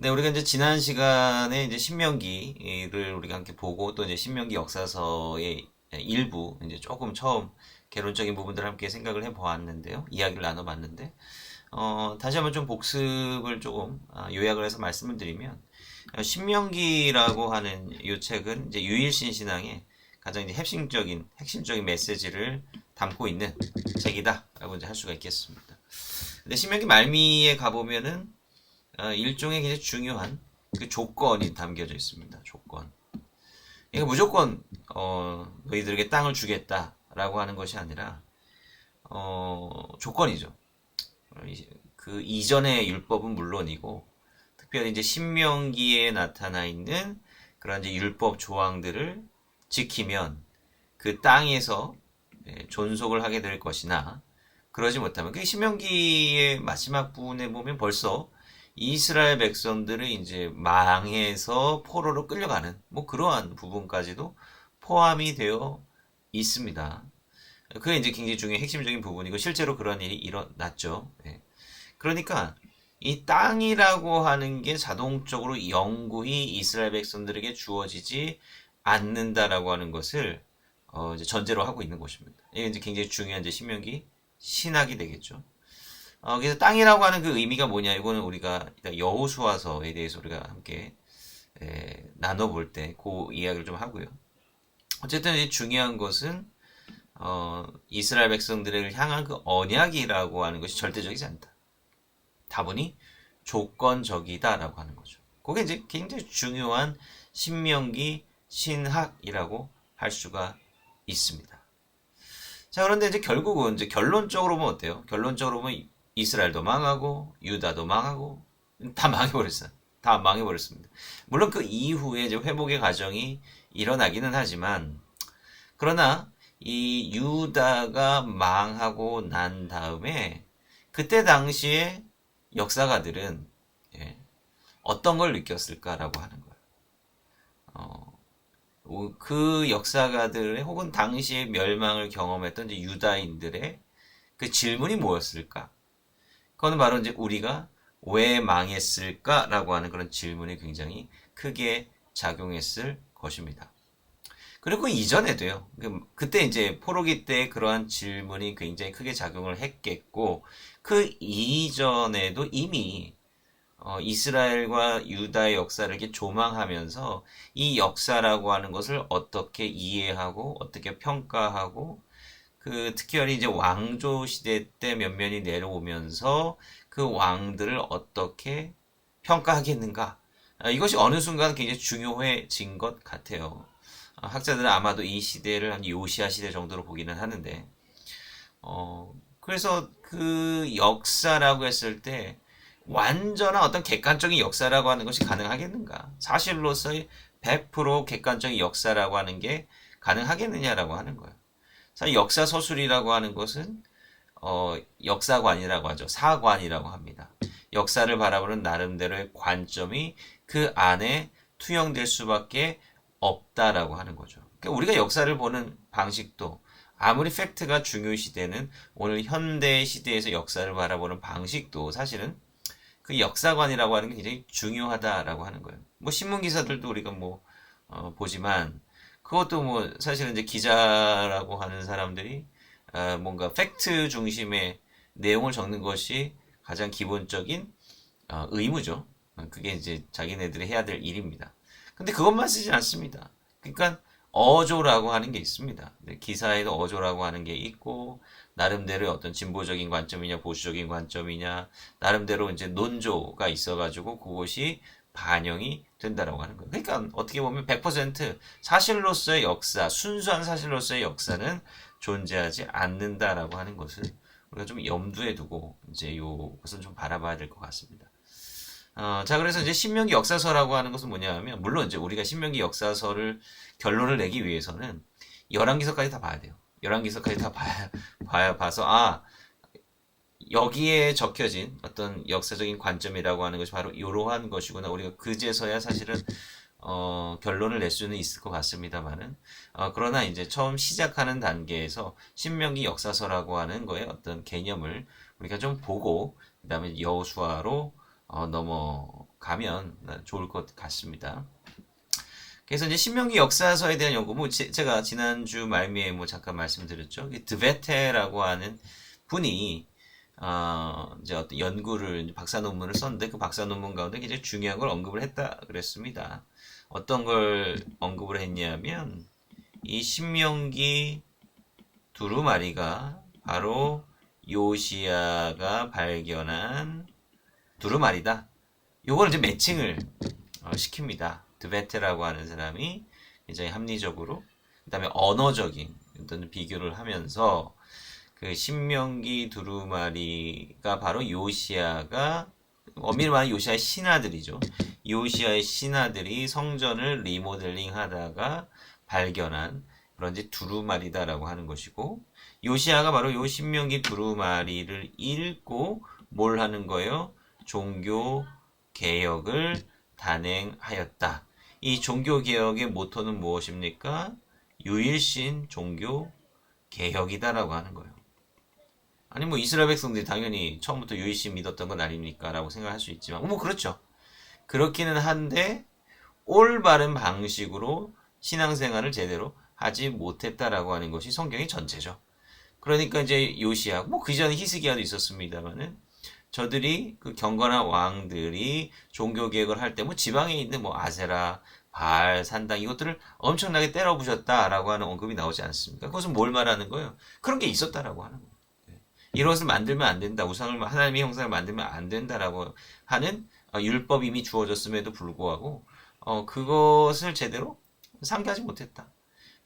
네, 우리가 이제 지난 시간에 이제 신명기를 우리가 함께 보고 또 이제 신명기 역사서의 일부 이제 조금 처음 개론적인 부분들을 함께 생각을 해 보았는데요. 이야기를 나눠 봤는데, 다시 한번 좀 복습을 조금 요약을 해서 말씀을 드리면, 신명기라고 하는 이 책은 이제 유일신 신앙의 가장 이제 핵심적인 메시지를 담고 있는 책이다라고 이제 할 수가 있겠습니다. 근데 신명기 말미에 가보면은 일종의 굉장히 중요한 그 조건이 담겨져 있습니다. 조건. 이게 무조건 너희들에게 땅을 주겠다라고 하는 것이 아니라 조건이죠. 그 이전의 율법은 물론이고 특별히 이제 신명기에 나타나 있는 그런 이제 율법 조항들을 지키면 그 땅에서 존속을 하게 될 것이나 그러지 못하면 그 신명기의 마지막 부분에 보면 벌써 이스라엘 백성들을 이제 망해서 포로로 끌려가는 뭐 그러한 부분까지도 포함이 되어 있습니다. 그게 이제 굉장히 중요한 핵심적인 부분이고 실제로 그런 일이 일어났죠. 예. 그러니까 이 땅이라고 하는 게 자동적으로 영구히 이스라엘 백성들에게 주어지지 않는다라고 하는 것을 이제 전제로 하고 있는 것입니다. 이게 이제 굉장히 중요한 이제 신명기 신학이 되겠죠. 그래서 땅이라고 하는 그 의미가 뭐냐? 이거는 우리가 여호수아서에 대해서 우리가 함께 나눠볼 때 그 이야기를 좀 하고요. 어쨌든 이제 중요한 것은 이스라엘 백성들을 향한 그 언약이라고 하는 것이 절대적이지 않다. 다분히 조건적이다라고 하는 거죠. 그게 이제 굉장히 중요한 신명기 신학이라고 할 수가 있습니다. 자, 그런데 이제 결국은 이제 결론적으로 보면 어때요? 결론적으로 보면 이스라엘도 망하고 유다도 망하고 다 망해버렸어요. 다 망해버렸습니다. 물론 그 이후에 이제 회복의 과정이 일어나기는 하지만 그러나 이 유다가 망하고 난 다음에 그때 당시에 역사가들은 어떤 걸 느꼈을까라고 하는 거예요. 그 역사가들의 혹은 당시에 멸망을 경험했던 이제 유다인들의 그 질문이 뭐였을까? 그거는 바로 이제 우리가 왜 망했을까라고 하는 그런 질문이 굉장히 크게 작용했을 것입니다. 그리고 그 이전에도요. 그때 이제 포로기 때 그러한 질문이 굉장히 크게 작용을 했겠고 그 이전에도 이미 이스라엘과 유다의 역사를 이렇게 조망하면서 이 역사라고 하는 것을 어떻게 이해하고 어떻게 평가하고 그 특별히 이제 왕조 시대 때 면면이 내려오면서 그 왕들을 어떻게 평가하겠는가 이것이 어느 순간 굉장히 중요해진 것 같아요. 학자들은 아마도 이 시대를 한 요시아 시대 정도로 보기는 하는데 그래서 그 역사라고 했을 때 완전한 어떤 객관적인 역사라고 하는 것이 가능하겠는가? 사실로서의 100% 객관적인 역사라고 하는 게 가능하겠느냐라고 하는 거예요. 사실 역사 서술이라고 하는 것은 역사관이라고 하죠. 사관이라고 합니다. 역사를 바라보는 나름대로의 관점이 그 안에 투영될 수밖에 없다라고 하는 거죠. 그러니까 우리가 역사를 보는 방식도 아무리 팩트가 중요시되는 오늘 현대 시대에서 역사를 바라보는 방식도 사실은 그 역사관이라고 하는 게 굉장히 중요하다라고 하는 거예요. 뭐 신문 기사들도 우리가 뭐 보지만 그것도 뭐 사실은 이제 기자라고 하는 사람들이 뭔가 팩트 중심의 내용을 적는 것이 가장 기본적인 의무죠. 그게 이제 자기네들이 해야 될 일입니다. 근데 그것만 쓰진 않습니다. 그러니까 어조라고 하는 게 있습니다. 기사에도 어조라고 하는 게 있고 나름대로 어떤 진보적인 관점이냐 보수적인 관점이냐 나름대로 이제 논조가 있어가지고 그것이 반영이 된다라고 하는 거예요. 그러니까 어떻게 보면 100% 사실로서의 역사, 순수한 사실로서의 역사는 존재하지 않는다라고 하는 것을 우리가 좀 염두에 두고 이제 이것은 좀 바라봐야 될 것 같습니다. 자, 그래서 이제 신명기 역사서라고 하는 것은 뭐냐 하면, 물론 이제 우리가 신명기 역사서를 결론을 내기 위해서는 열왕기서까지 다 봐야 돼요. 열왕기서까지 다 봐서, 여기에 적혀진 어떤 역사적인 관점이라고 하는 것이 바로 이러한 것이구나. 우리가 그제서야 사실은, 결론을 낼 수는 있을 것 같습니다만은, 그러나 이제 처음 시작하는 단계에서 신명기 역사서라고 하는 거에 어떤 개념을 우리가 좀 보고, 그 다음에 여호수아로 넘어가 가면 좋을 것 같습니다. 그래서 이제 신명기 역사서에 대한 연구, 뭐 제가 지난주 말미에 뭐 잠깐 말씀드렸죠. 드베테라고 하는 분이 이제 어떤 연구를 박사 논문을 썼는데 그 박사 논문 가운데 굉장히 중요한 걸 언급을 했다 그랬습니다. 어떤 걸 언급을 했냐면 이 신명기 두루마리가 바로 요시야가 발견한 두루마리다. 요걸 이제 매칭을 시킵니다. 드베테라고 하는 사람이 굉장히 합리적으로, 그 다음에 언어적인 어떤 비교를 하면서 그 신명기 두루마리가 바로 요시야가, 엄밀히 말하면 요시야의 신하들이죠. 요시야의 신하들이 성전을 리모델링 하다가 발견한 그런 이제 두루마리다라고 하는 것이고, 요시야가 바로 요 신명기 두루마리를 읽고 뭘 하는 거예요? 종교 개혁을 단행하였다. 이 종교 개혁의 모토는 무엇입니까? 유일신 종교 개혁이다라고 하는 거예요. 아니 뭐 이스라엘 백성들이 당연히 처음부터 유일신 믿었던 건 아닙니까? 라고 생각할 수 있지만 뭐 그렇죠. 그렇기는 한데 올바른 방식으로 신앙생활을 제대로 하지 못했다라고 하는 것이 성경의 전체죠. 그러니까 이제 요시야, 뭐 그 전에 히스기야도 있었습니다만은 저들이 그 경건한 왕들이 종교 개혁을 할 때 뭐 지방에 있는 뭐 아세라, 바알, 산당 이것들을 엄청나게 때려 부셨다라고 하는 언급이 나오지 않습니까? 그것은 뭘 말하는 거예요? 그런 게 있었다라고 하는 거예요. 이것을 만들면 안 된다. 우상을 하나님의 형상을 만들면 안 된다라고 하는 율법이 이미 주어졌음에도 불구하고 그것을 제대로 상기하지 못했다.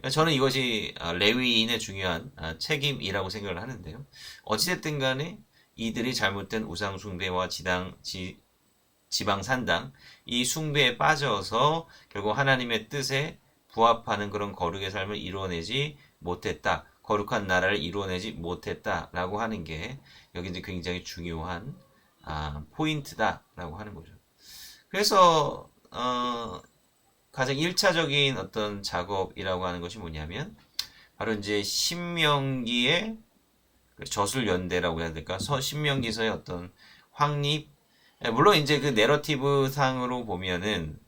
저는 이것이 레위인의 중요한 책임이라고 생각을 하는데요. 어찌됐든 간에 이들이 잘못된 우상 숭배와 지방 산당 이 숭배에 빠져서 결국 하나님의 뜻에 부합하는 그런 거룩의 삶을 이루어내지 못했다. 거룩한 나라를 이루어내지 못했다라고 하는 게 여기 이제 굉장히 중요한 포인트다라고 하는 거죠. 그래서 가장 1차적인 어떤 작업이라고 하는 것이 뭐냐면 바로 이제 신명기의 저술연대라고 해야 될까? 신명기서의 어떤 확립. 물론 이제 그 내러티브 상으로 보면은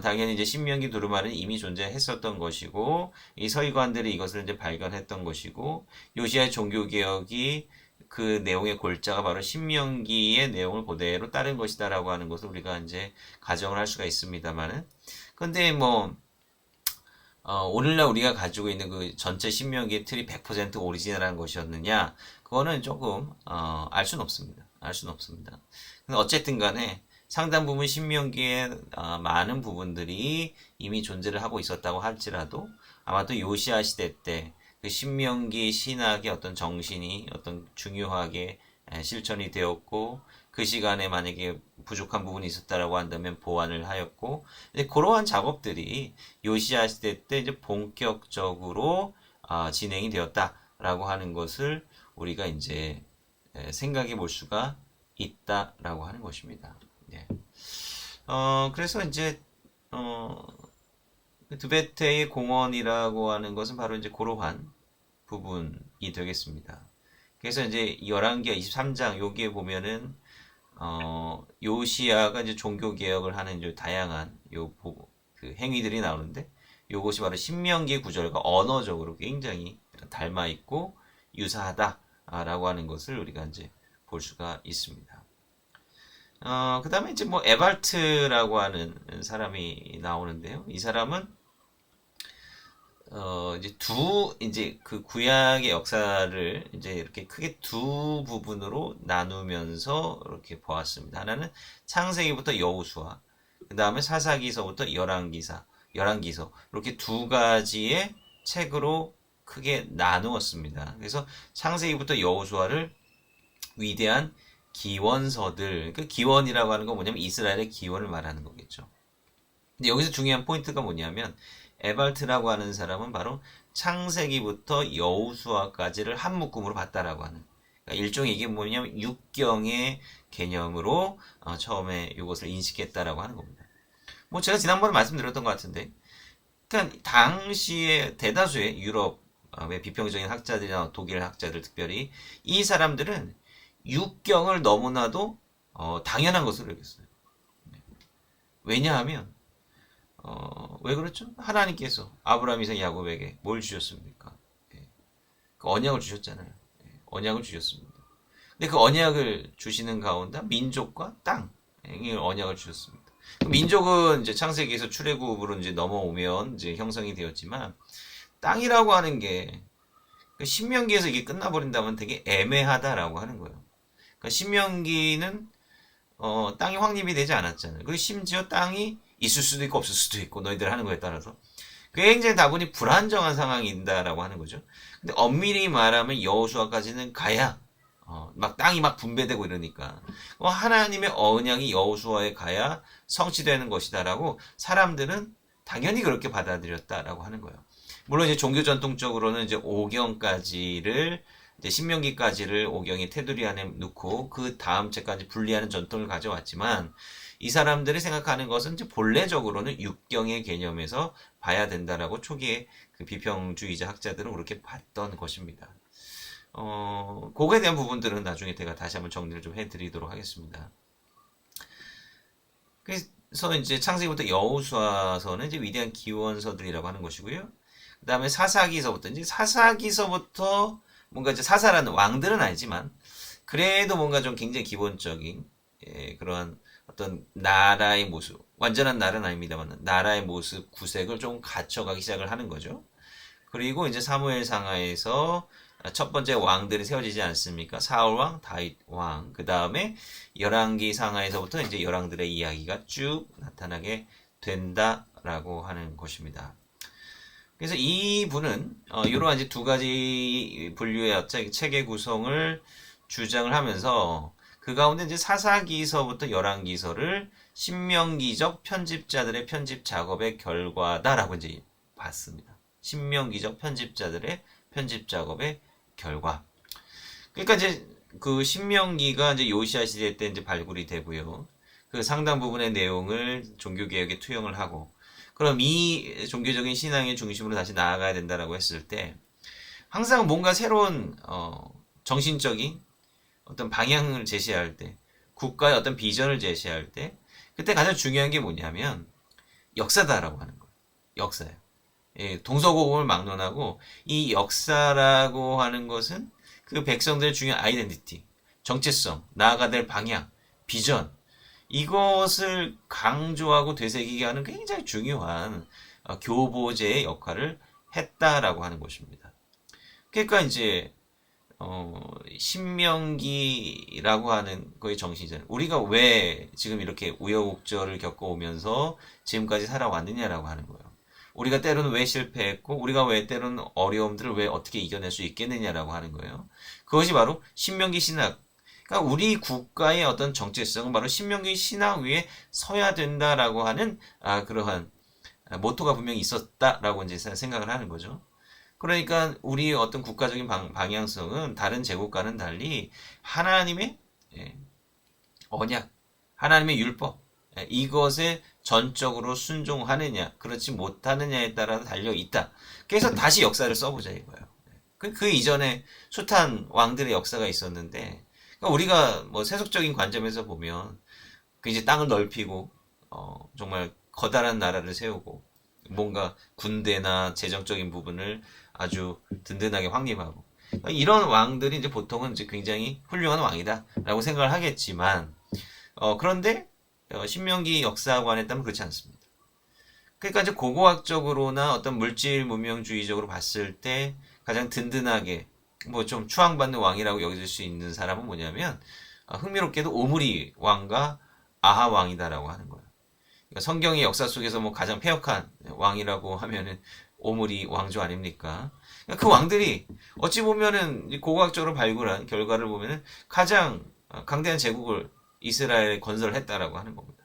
당연히 이제 신명기 두루마리는 이미 존재했었던 것이고 이 서기관들이 이것을 이제 발견했던 것이고 요시야의 종교개혁이 그 내용의 골자가 바로 신명기의 내용을 그대로 따른 것이다라고 하는 것을 우리가 이제 가정을 할 수가 있습니다만은 근데 뭐 오늘날 우리가 가지고 있는 그 전체 신명기의 틀이 100% 오리지널한 것이었느냐? 그거는 조금 알 수는 없습니다. 알 수는 없습니다. 근데 어쨌든 간에 상당 부분 신명기의 많은 부분들이 이미 존재를 하고 있었다고 할지라도 아마 또 요시야 시대 때 그 신명기 신학의 어떤 정신이 어떤 중요하게 실천이 되었고 그 시간에 만약에 부족한 부분이 있었다라고 한다면 보완을 하였고 이제 그러한 작업들이 요시야 시대 때 이제 본격적으로 진행이 되었다라고 하는 것을 우리가 이제 생각해 볼 수가 있다라고 하는 것입니다. 예. 그래서 이제 드베테의 공원이라고 하는 것은 바로 이제 그러한 부분이 되겠습니다. 그래서 이제 열왕기하 23장 여기에 보면은 요시야가 이제 종교 개혁을 하는 이제 다양한 그 행위들이 나오는데 요것이 바로 신명기 구절과 언어적으로 굉장히 닮아 있고 유사하다라고 하는 것을 우리가 이제 볼 수가 있습니다. 그 다음에 이제 뭐 에발트라고 하는 사람이 나오는데요. 이 사람은 이제 그 구약의 역사를 이제 이렇게 크게 두 부분으로 나누면서 이렇게 보았습니다. 하나는 창세기부터 여호수아, 그 다음에 사사기서부터 열왕기서 이렇게 두 가지의 책으로 크게 나누었습니다. 그래서 창세기부터 여호수아를 위대한 기원서들, 그 기원이라고 하는 건 뭐냐면 이스라엘의 기원을 말하는 거겠죠. 근데 여기서 중요한 포인트가 뭐냐면 에발트라고 하는 사람은 바로 창세기부터 여호수아까지를 한 묶음으로 봤다라고 하는 그러니까 일종의 이게 뭐냐면 육경의 개념으로 처음에 이것을 인식했다라고 하는 겁니다. 뭐 제가 지난번에 말씀드렸던 것 같은데 그러니까 당시에 대다수의 유럽의 비평적인 학자들이나 독일 학자들 특별히 이 사람들은 육경을 너무나도 당연한 것으로 여겼어요. 왜냐하면 왜 그렇죠? 하나님께서 아브라함, 이삭, 야곱에게 뭘 주셨습니까? 예, 그 언약을 주셨잖아요. 예, 언약을 주셨습니다. 근데 그 언약을 주시는 가운데 민족과 땅의 언약을 주셨습니다. 민족은 이제 창세기에서 출애굽으로 이제 넘어오면 이제 형성이 되었지만 땅이라고 하는 게 신명기에서 이게 끝나버린다면 되게 애매하다라고 하는 거예요. 그러니까 신명기는 땅이 확립이 되지 않았잖아요. 그리고 심지어 땅이 있을 수도 있고 없을 수도 있고 너희들 하는 거에 따라서 굉장히 다분히 불안정한 상황이다라고 하는 거죠. 근데 엄밀히 말하면 여호수아까지는 가야 막 땅이 막 분배되고 이러니까 하나님의 언약이 여호수아에 가야 성취되는 것이다라고 사람들은 당연히 그렇게 받아들였다라고 하는 거예요. 물론 이제 종교 전통적으로는 이제 오경까지를 이제 신명기까지를 오경의 테두리 안에 넣고 그 다음 책까지 분리하는 전통을 가져왔지만 이 사람들이 생각하는 것은 이제 본래적으로는 육경의 개념에서 봐야 된다라고 초기에 그 비평주의자 학자들은 그렇게 봤던 것입니다. 그거에 대한 부분들은 나중에 제가 다시 한번 정리를 좀 해드리도록 하겠습니다. 그래서 이제 창세기부터 여호수아서는 이제 위대한 기원서들이라고 하는 것이고요. 그 다음에 사사기서부터 이제 사사기서부터 뭔가 이제 사사라는 왕들은 아니지만 그래도 뭔가 좀 굉장히 기본적인 그러한 어떤 나라의 모습, 완전한 나라는 아닙니다만 나라의 모습 구색을 좀 갖춰가기 시작을 하는 거죠. 그리고 이제 사무엘상하에서 첫 번째 왕들이 세워지지 않습니까? 사울왕, 다윗왕. 그 다음에 열왕기 상하에서부터 이제 열왕들의 이야기가 쭉 나타나게 된다라고 하는 것입니다. 그래서 이 분은 이러한 이제 두 가지 분류의 체계 구성을 주장을 하면서 그 가운데 이제 사사기서부터 열왕기서를 신명기적 편집자들의 편집 작업의 결과다라고 이제 봤습니다. 신명기적 편집자들의 편집 작업의 결과. 그러니까 이제 그 신명기가 이제 요시야 시대 때 이제 발굴이 되고요. 그 상당 부분의 내용을 종교개혁에 투영을 하고, 그럼 이 종교적인 신앙의 중심으로 다시 나아가야 된다라고 했을 때, 항상 뭔가 새로운, 정신적인 어떤 방향을 제시할 때, 국가의 어떤 비전을 제시할 때, 그때 가장 중요한 게 뭐냐면, 역사다라고 하는 거예요. 역사예요. 예, 동서고금을 막론하고 이 역사라고 하는 것은 그 백성들의 중요한 아이덴티티, 정체성, 나아가야 될 방향, 비전 이것을 강조하고 되새기게 하는 굉장히 중요한 교보제의 역할을 했다라고 하는 것입니다. 그러니까 이제 신명기라고 하는 거의 정신이잖아요. 우리가 왜 지금 이렇게 우여곡절을 겪어오면서 지금까지 살아왔느냐라고 하는 거예요. 우리가 때로는 왜 실패했고 우리가 왜 때로는 어려움들을 왜 어떻게 이겨낼 수 있겠느냐라고 하는 거예요. 그것이 바로 신명기 신학. 그러니까 우리 국가의 어떤 정체성은 바로 신명기 신학 위에 서야 된다라고 하는 그러한 모토가 분명히 있었다라고 이제 생각을 하는 거죠. 그러니까 우리 어떤 국가적인 방향성은 다른 제국과는 달리 하나님의 언약, 하나님의 율법 이것에 전적으로 순종하느냐, 그렇지 못하느냐에 따라 달려 있다. 그래서 다시 역사를 써보자 이거예요. 그 이전에 숱한 왕들의 역사가 있었는데, 그러니까 우리가 뭐 세속적인 관점에서 보면, 그 이제 땅을 넓히고, 정말 커다란 나라를 세우고, 뭔가 군대나 재정적인 부분을 아주 든든하게 확립하고, 그러니까 이런 왕들이 이제 보통은 이제 굉장히 훌륭한 왕이다라고 생각을 하겠지만, 그런데 신명기 역사관에 따르면 그렇지 않습니다. 그러니까 이제 고고학적으로나 어떤 물질 문명주의적으로 봤을 때 가장 든든하게 뭐 좀 추앙받는 왕이라고 여겨질 수 있는 사람은 뭐냐면 흥미롭게도 오므리 왕과 아하 왕이다라고 하는 거예요. 그러니까 성경의 역사 속에서 뭐 가장 패역한 왕이라고 하면은 오므리 왕조 아닙니까? 그러니까 그 왕들이 어찌 보면은 고고학적으로 발굴한 결과를 보면은 가장 강대한 제국을 이스라엘에 건설했다라고 하는 겁니다.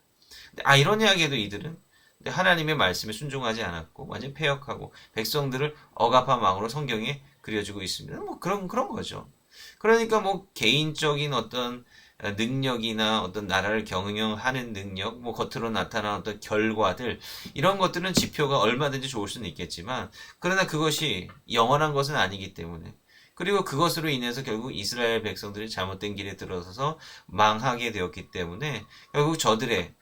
근데 아이러니하게도 이들은 하나님의 말씀에 순종하지 않았고 완전 패역하고 백성들을 억압한 왕으로 성경에 그려지고 있습니다. 뭐 그런 거죠. 그러니까 뭐 개인적인 어떤 능력이나 어떤 나라를 경영하는 능력, 뭐 겉으로 나타나는 어떤 결과들 이런 것들은 지표가 얼마든지 좋을 수는 있겠지만 그러나 그것이 영원한 것은 아니기 때문에 그리고 그것으로 인해서 결국 이스라엘 백성들이 잘못된 길에 들어서서 망하게 되었기 때문에 결국 저들의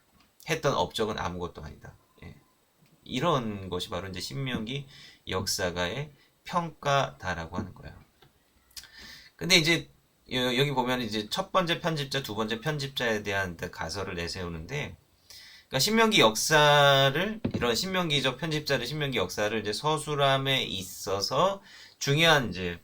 했던 업적은 아무것도 아니다. 예. 이런 것이 바로 이제 신명기 역사가의 평가다라고 하는 거예요. 근데 이제 여기 보면 이제 첫 번째 편집자, 두 번째 편집자에 대한 가설을 내세우는데, 그러니까 신명기 역사를, 이런 신명기적 편집자를, 신명기 역사를 이제 서술함에 있어서 중요한 이제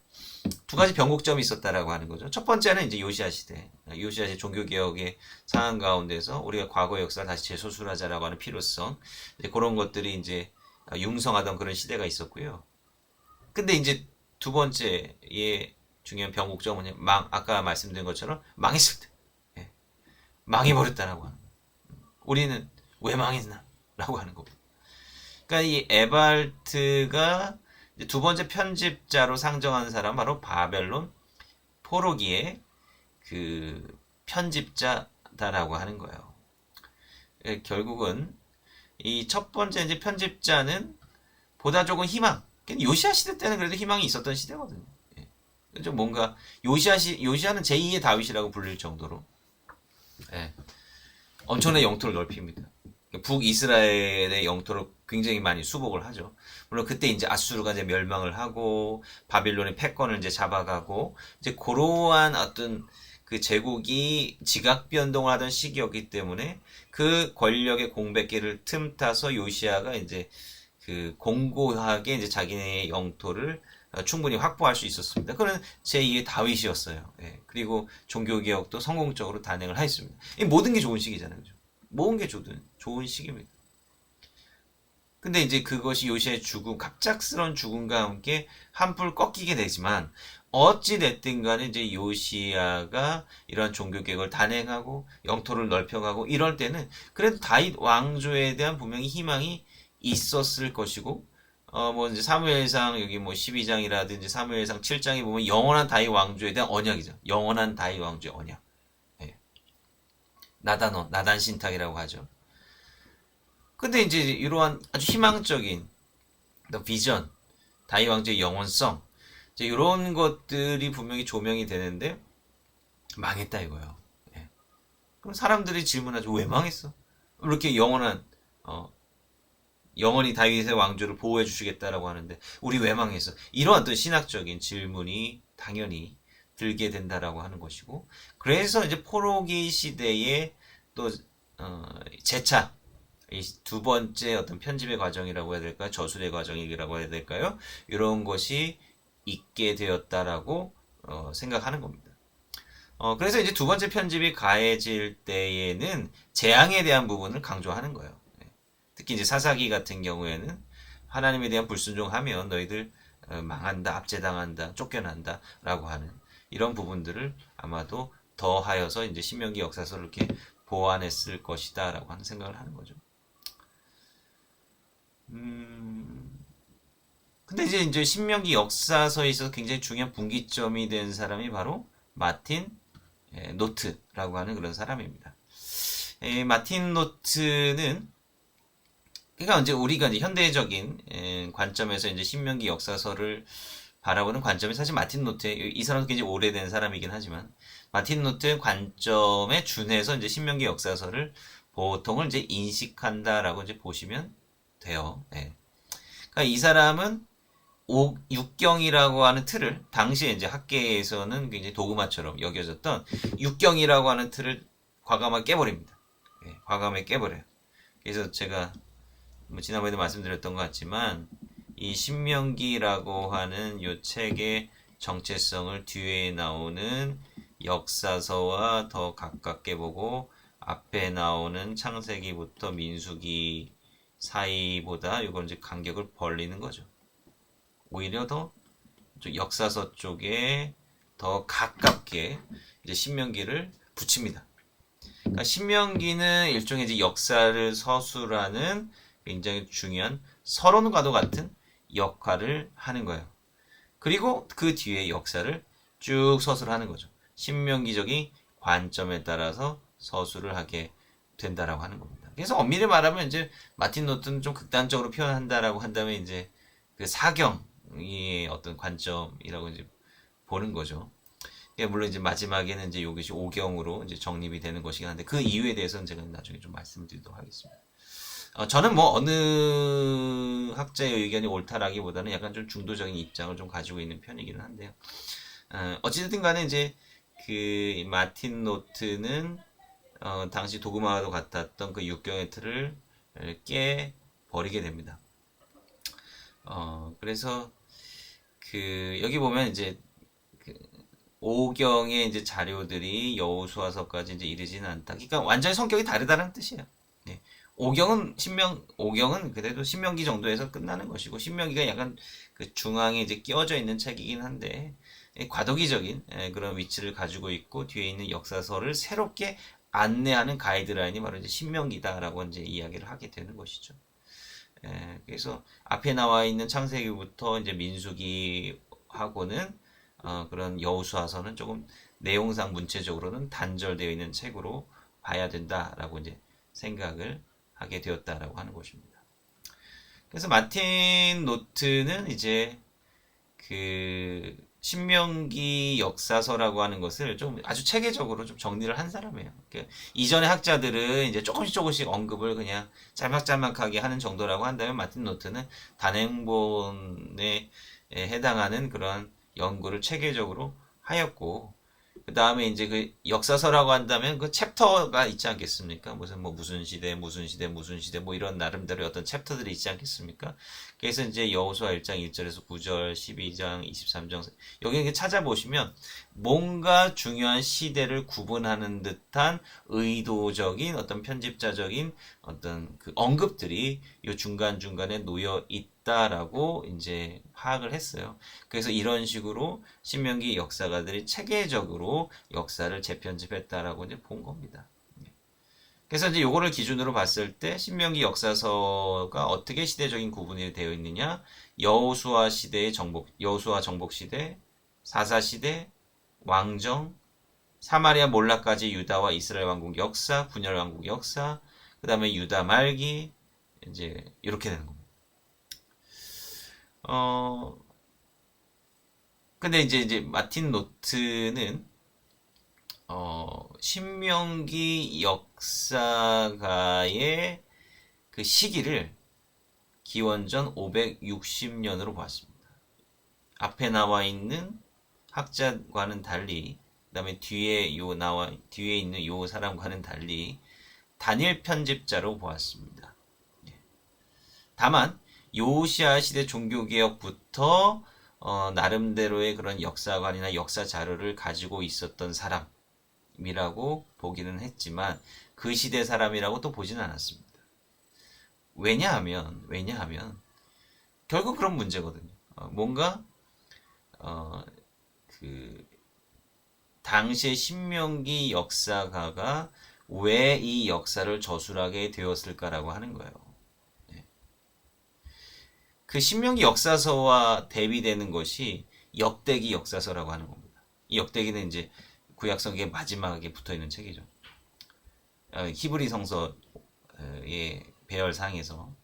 두 가지 변곡점이 있었다라고 하는 거죠. 첫 번째는 이제 요시아 시대, 요시아 시대 종교개혁의 상황 가운데서 우리가 과거 역사를 다시 재소술하자라고 하는 필요성, 이제 그런 것들이 이제 융성하던 그런 시대가 있었고요. 근데 이제 두 번째의 중요한 변곡점은 아까 말씀드린 것처럼 망했을 때, 예, 망해버렸다라고 하는 거예요. 우리는 왜 망했나? 라고 하는 겁니다. 그러니까 이 에발트가 두 번째 편집자로 상정하는 사람은 바로 바벨론 포로기의 그 편집자다라고 하는 거예요. 결국은 이 첫 번째 이제 편집자는 보다 조금 희망. 요시아 시대 때는 그래도 희망이 있었던 시대거든요. 좀 뭔가 요시아는 제2의 다윗이라고 불릴 정도로 예, 엄청난 영토를 넓힙니다. 북이스라엘의 영토를 굉장히 많이 수복을 하죠. 물론 그때 이제 아수르가 이제 멸망을 하고 바빌론의 패권을 이제 잡아가고 이제 그러한 어떤 그 제국이 지각 변동을 하던 시기였기 때문에 그 권력의 공백기를 틈타서 요시아가 이제 그 공고하게 이제 자기네 영토를 충분히 확보할 수 있었습니다. 그는 제2의 다윗이었어요. 예. 그리고 종교개혁도 성공적으로 단행을 하였습니다. 모든 게 좋은 시기잖아요. 그죠? 모든 게 좋은 시기입니다. 근데 이제 그것이 요시아의 죽음, 갑작스러운 죽음과 함께 한풀 꺾이게 되지만, 어찌됐든 간에 이제 요시아가 이러한 종교개혁을 단행하고 영토를 넓혀가고 이럴 때는 그래도 다윗 왕조에 대한 분명히 희망이 있었을 것이고, 뭐 이제 사무엘상 여기 뭐 12장이라든지 사무엘상 7장에 보면 영원한 다윗 왕조에 대한 언약이죠. 영원한 다윗 왕조의 언약. 예. 나단 신탁이라고 하죠. 근데 이제 이러한 아주 희망적인 비전, 다윗 왕조의 영원성, 이제 이런 것들이 분명히 조명이 되는데 망했다 이거예요. 예. 그럼 사람들이 질문하죠. 왜 망했어? 이렇게 영원히 다윗의 왕조를 보호해 주시겠다라고 하는데 우리 왜 망했어? 이런 어떤 신학적인 질문이 당연히 들게 된다라고 하는 것이고, 그래서 이제 포로기 시대에 또 재차 이 두 번째 어떤 편집의 과정이라고 해야 될까요? 저술의 과정이라고 해야 될까요? 이런 것이 있게 되었다라고 생각하는 겁니다. 그래서 이제 두 번째 편집이 가해질 때에는 재앙에 대한 부분을 강조하는 거예요. 특히 이제 사사기 같은 경우에는 하나님에 대한 불순종하면 너희들 망한다, 압제당한다, 쫓겨난다 라고 하는 이런 부분들을 아마도 더하여서 이제 신명기 역사서를 이렇게 보완했을 것이다 라고 하는 생각을 하는 거죠. 근데 이제 신명기 역사서에 있어서 굉장히 중요한 분기점이 된 사람이 바로 마틴 노트라고 하는 그런 사람입니다. 마틴 노트는 그러니까 이제 우리가 이제 현대적인 관점에서 이제 신명기 역사서를 바라보는 관점이 사실 마틴 노트의 이 사람도 굉장히 오래된 사람이긴 하지만 마틴 노트의 관점에 준해서 이제 신명기 역사서를 보통을 이제 인식한다라고 이제 보시면 돼요. 예. 그러니까 이 사람은 육경이라고 하는 틀을 당시에 이제 학계에서는 굉장히 도그마처럼 여겨졌던 육경이라고 하는 틀을 과감하게 깨버립니다. 예, 과감하게 깨버려요. 그래서 제가 뭐 지난번에도 말씀드렸던 것 같지만 이 신명기라고 하는 요 책의 정체성을 뒤에 나오는 역사서와 더 가깝게 보고 앞에 나오는 창세기부터 민수기 사이보다 이건 이제 간격을 벌리는 거죠. 오히려 더 역사서 쪽에 더 가깝게 이제 신명기를 붙입니다. 그러니까 신명기는 일종의 이제 역사를 서술하는 굉장히 중요한 서론과도 같은 역할을 하는 거예요. 그리고 그 뒤에 역사를 쭉 서술하는 거죠. 신명기적인 관점에 따라서 서술을 하게 된다라고 하는 겁니다. 그래서 엄밀히 말하면 이제 마틴 노트는 좀 극단적으로 표현한다라고 한다면 이제 그 사경의 어떤 관점이라고 이제 보는 거죠. 예, 물론 이제 마지막에는 이제 이것이 오경으로 이제 정립이 되는 것이긴 한데 그 이유에 대해서는 제가 나중에 좀 말씀드리도록 하겠습니다. 저는 뭐 어느 학자의 의견이 옳다라기보다는 약간 좀 중도적인 입장을 좀 가지고 있는 편이기는 한데요. 어찌됐든 간에 이제 그 마틴 노트는 당시 도그마와도 같았던 그 육경의 틀을 깨 버리게 됩니다. 그래서 그 여기 보면 이제 그 오경의 이제 자료들이 여호수아서까지 이제 이르지는 않다. 그러니까 완전히 성격이 다르다는 뜻이에요. 네. 오경은 그래도 신명기 정도에서 끝나는 것이고, 신명기가 약간 그 중앙에 이제 끼워져 있는 책이긴 한데, 과도기적인 그런 위치를 가지고 있고, 뒤에 있는 역사서를 새롭게 안내하는 가이드라인이 바로 이제 신명기다라고 이제 이야기를 하게 되는 것이죠. 그래서 앞에 나와 있는 창세기부터 이제 민수기하고는 그런 여호수아서는 조금 내용상 문체적으로는 단절되어 있는 책으로 봐야 된다라고 이제 생각을 하게 되었다라고 하는 것입니다. 그래서 마틴 노트는 이제 그 신명기 역사서라고 하는 것을 좀 아주 체계적으로 좀 정리를 한 사람이에요. 그러니까 이전의 학자들은 이제 조금씩 언급을 그냥 짤막짤막하게 하는 정도라고 한다면 마틴 노트는 단행본에 해당하는 그런 연구를 체계적으로 하였고, 그 다음에 이제 그 역사서라고 한다면 그 챕터가 있지 않겠습니까? 무슨 시대, 무슨 시대, 무슨 시대, 뭐 이런 나름대로의 어떤 챕터들이 있지 않겠습니까? 그래서 이제 여호수아 1장 1절에서 9절, 12장 23장, 여기 찾아보시면 뭔가 중요한 시대를 구분하는 듯한 의도적인 어떤 편집자적인 어떤 그 언급들이 이 중간중간에 놓여 있다라고 이제 파악을 했어요. 그래서 이런 식으로 신명기 역사가들이 체계적으로 역사를 재편집했다라고 이제 본 겁니다. 그래서 이제 요거를 기준으로 봤을 때 신명기 역사서가 어떻게 시대적인 구분이 되어 있느냐? 여호수아 시대의 정복, 여호수아 정복 시대, 사사 시대, 왕정, 사마리아 몰라까지 유다와 이스라엘 왕국 역사, 분열 왕국 역사, 그다음에 유다 말기 이제 이렇게 되는 겁니다. 근데 이제 마틴 노트는 신명기 역사가의 그 시기를 기원전 560년으로 보았습니다. 앞에 나와 있는 학자과는 달리, 그다음에 뒤에 있는 요 사람과는 달리 단일 편집자로 보았습니다. 다만 요시아 시대 종교개혁부터 나름대로의 그런 역사관이나 역사 자료를 가지고 있었던 사람이라고 보기는 했지만 그 시대 사람이라고 또 보지는 않았습니다. 왜냐하면 결국 그런 문제거든요. 뭔가 그 당시의 신명기 역사가가 왜 이 역사를 저술하게 되었을까라고 하는 거예요. 그 신명기 역사서와 대비되는 것이 역대기 역사서라고 하는 겁니다. 이 역대기는 이제 구약 성경의 마지막에 붙어 있는 책이죠. 히브리 성서의 배열상에서.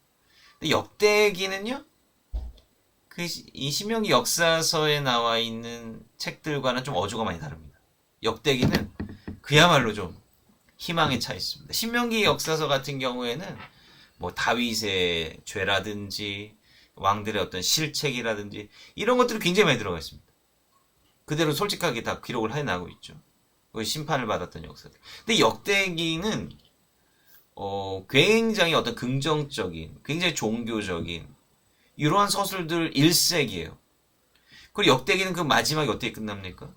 근데 역대기는요, 이 신명기 역사서에 나와 있는 책들과는 좀 어조가 많이 다릅니다. 역대기는 그야말로 좀 희망에 차 있습니다. 신명기 역사서 같은 경우에는 뭐 다윗의 죄라든지 왕들의 어떤 실책이라든지 이런 것들이 굉장히 많이 들어가 있습니다. 그대로 솔직하게 다 기록을 해나가고 있죠. 심판을 받았던 역사들. 근데 역대기는 굉장히 어떤 긍정적인, 굉장히 종교적인 이러한 서술들 일색이에요. 그리고 역대기는 그 마지막에 어떻게 끝납니까?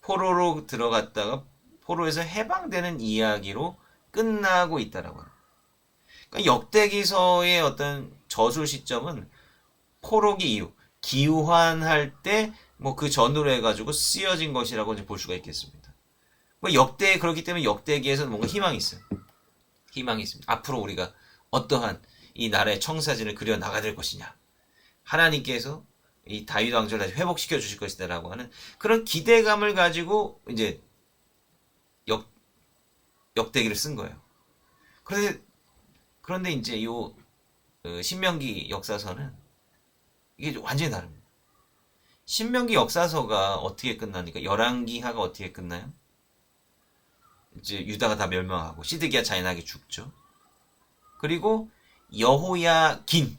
포로로 들어갔다가 포로에서 해방되는 이야기로 끝나고 있다라고 합니다. 그러니까 역대기서의 어떤 저술 시점은 포로기 이후 기환할 때 뭐 그 전후로 해가지고 쓰여진 것이라고 이제 볼 수가 있겠습니다. 뭐 그렇기 때문에 역대기에서는 뭔가 희망이 있어요. 희망이 있습니다. 앞으로 우리가 어떠한 이 나라의 청사진을 그려 나가야 될 것이냐. 하나님께서 이 다윗 왕조를 다시 회복시켜 주실 것이다라고 하는 그런 기대감을 가지고 이제 역대기를 쓴 거예요. 그런데 이제 신명기 역사서는 이게 완전히 다릅니다. 신명기 역사서가 어떻게 끝나니까 열왕기하가 어떻게 끝나요? 이제 유다가 다 멸망하고 시드기야 잔인하게 죽죠. 그리고 여호야긴,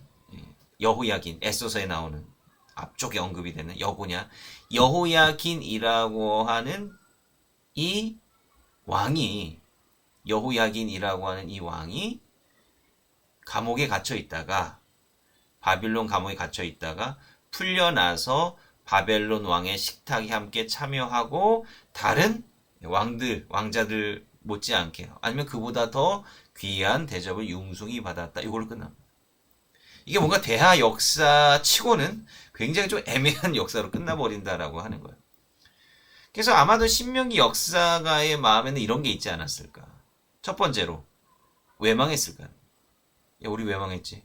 여호야긴 에서서에 나오는 앞쪽에 언급이 되는 여호야긴이라고 하는 이 왕이 여호야긴이라고 하는 이 왕이 감옥에 갇혀 있다가 바빌론 감옥에 갇혀 있다가 풀려나서 바벨론 왕의 식탁에 함께 참여하고 다른 왕자들 못지않게 아니면 그보다 더 귀한 대접을 융숭이 받았다. 이걸로 끝납니다. 이게 뭔가 대하 역사 치고는 굉장히 좀 애매한 역사로 끝나버린다라고 하는 거예요. 그래서 아마도 신명기 역사가의 마음에는 이런 게 있지 않았을까. 첫 번째로 왜 망했을까? 야, 우리 왜 망했지?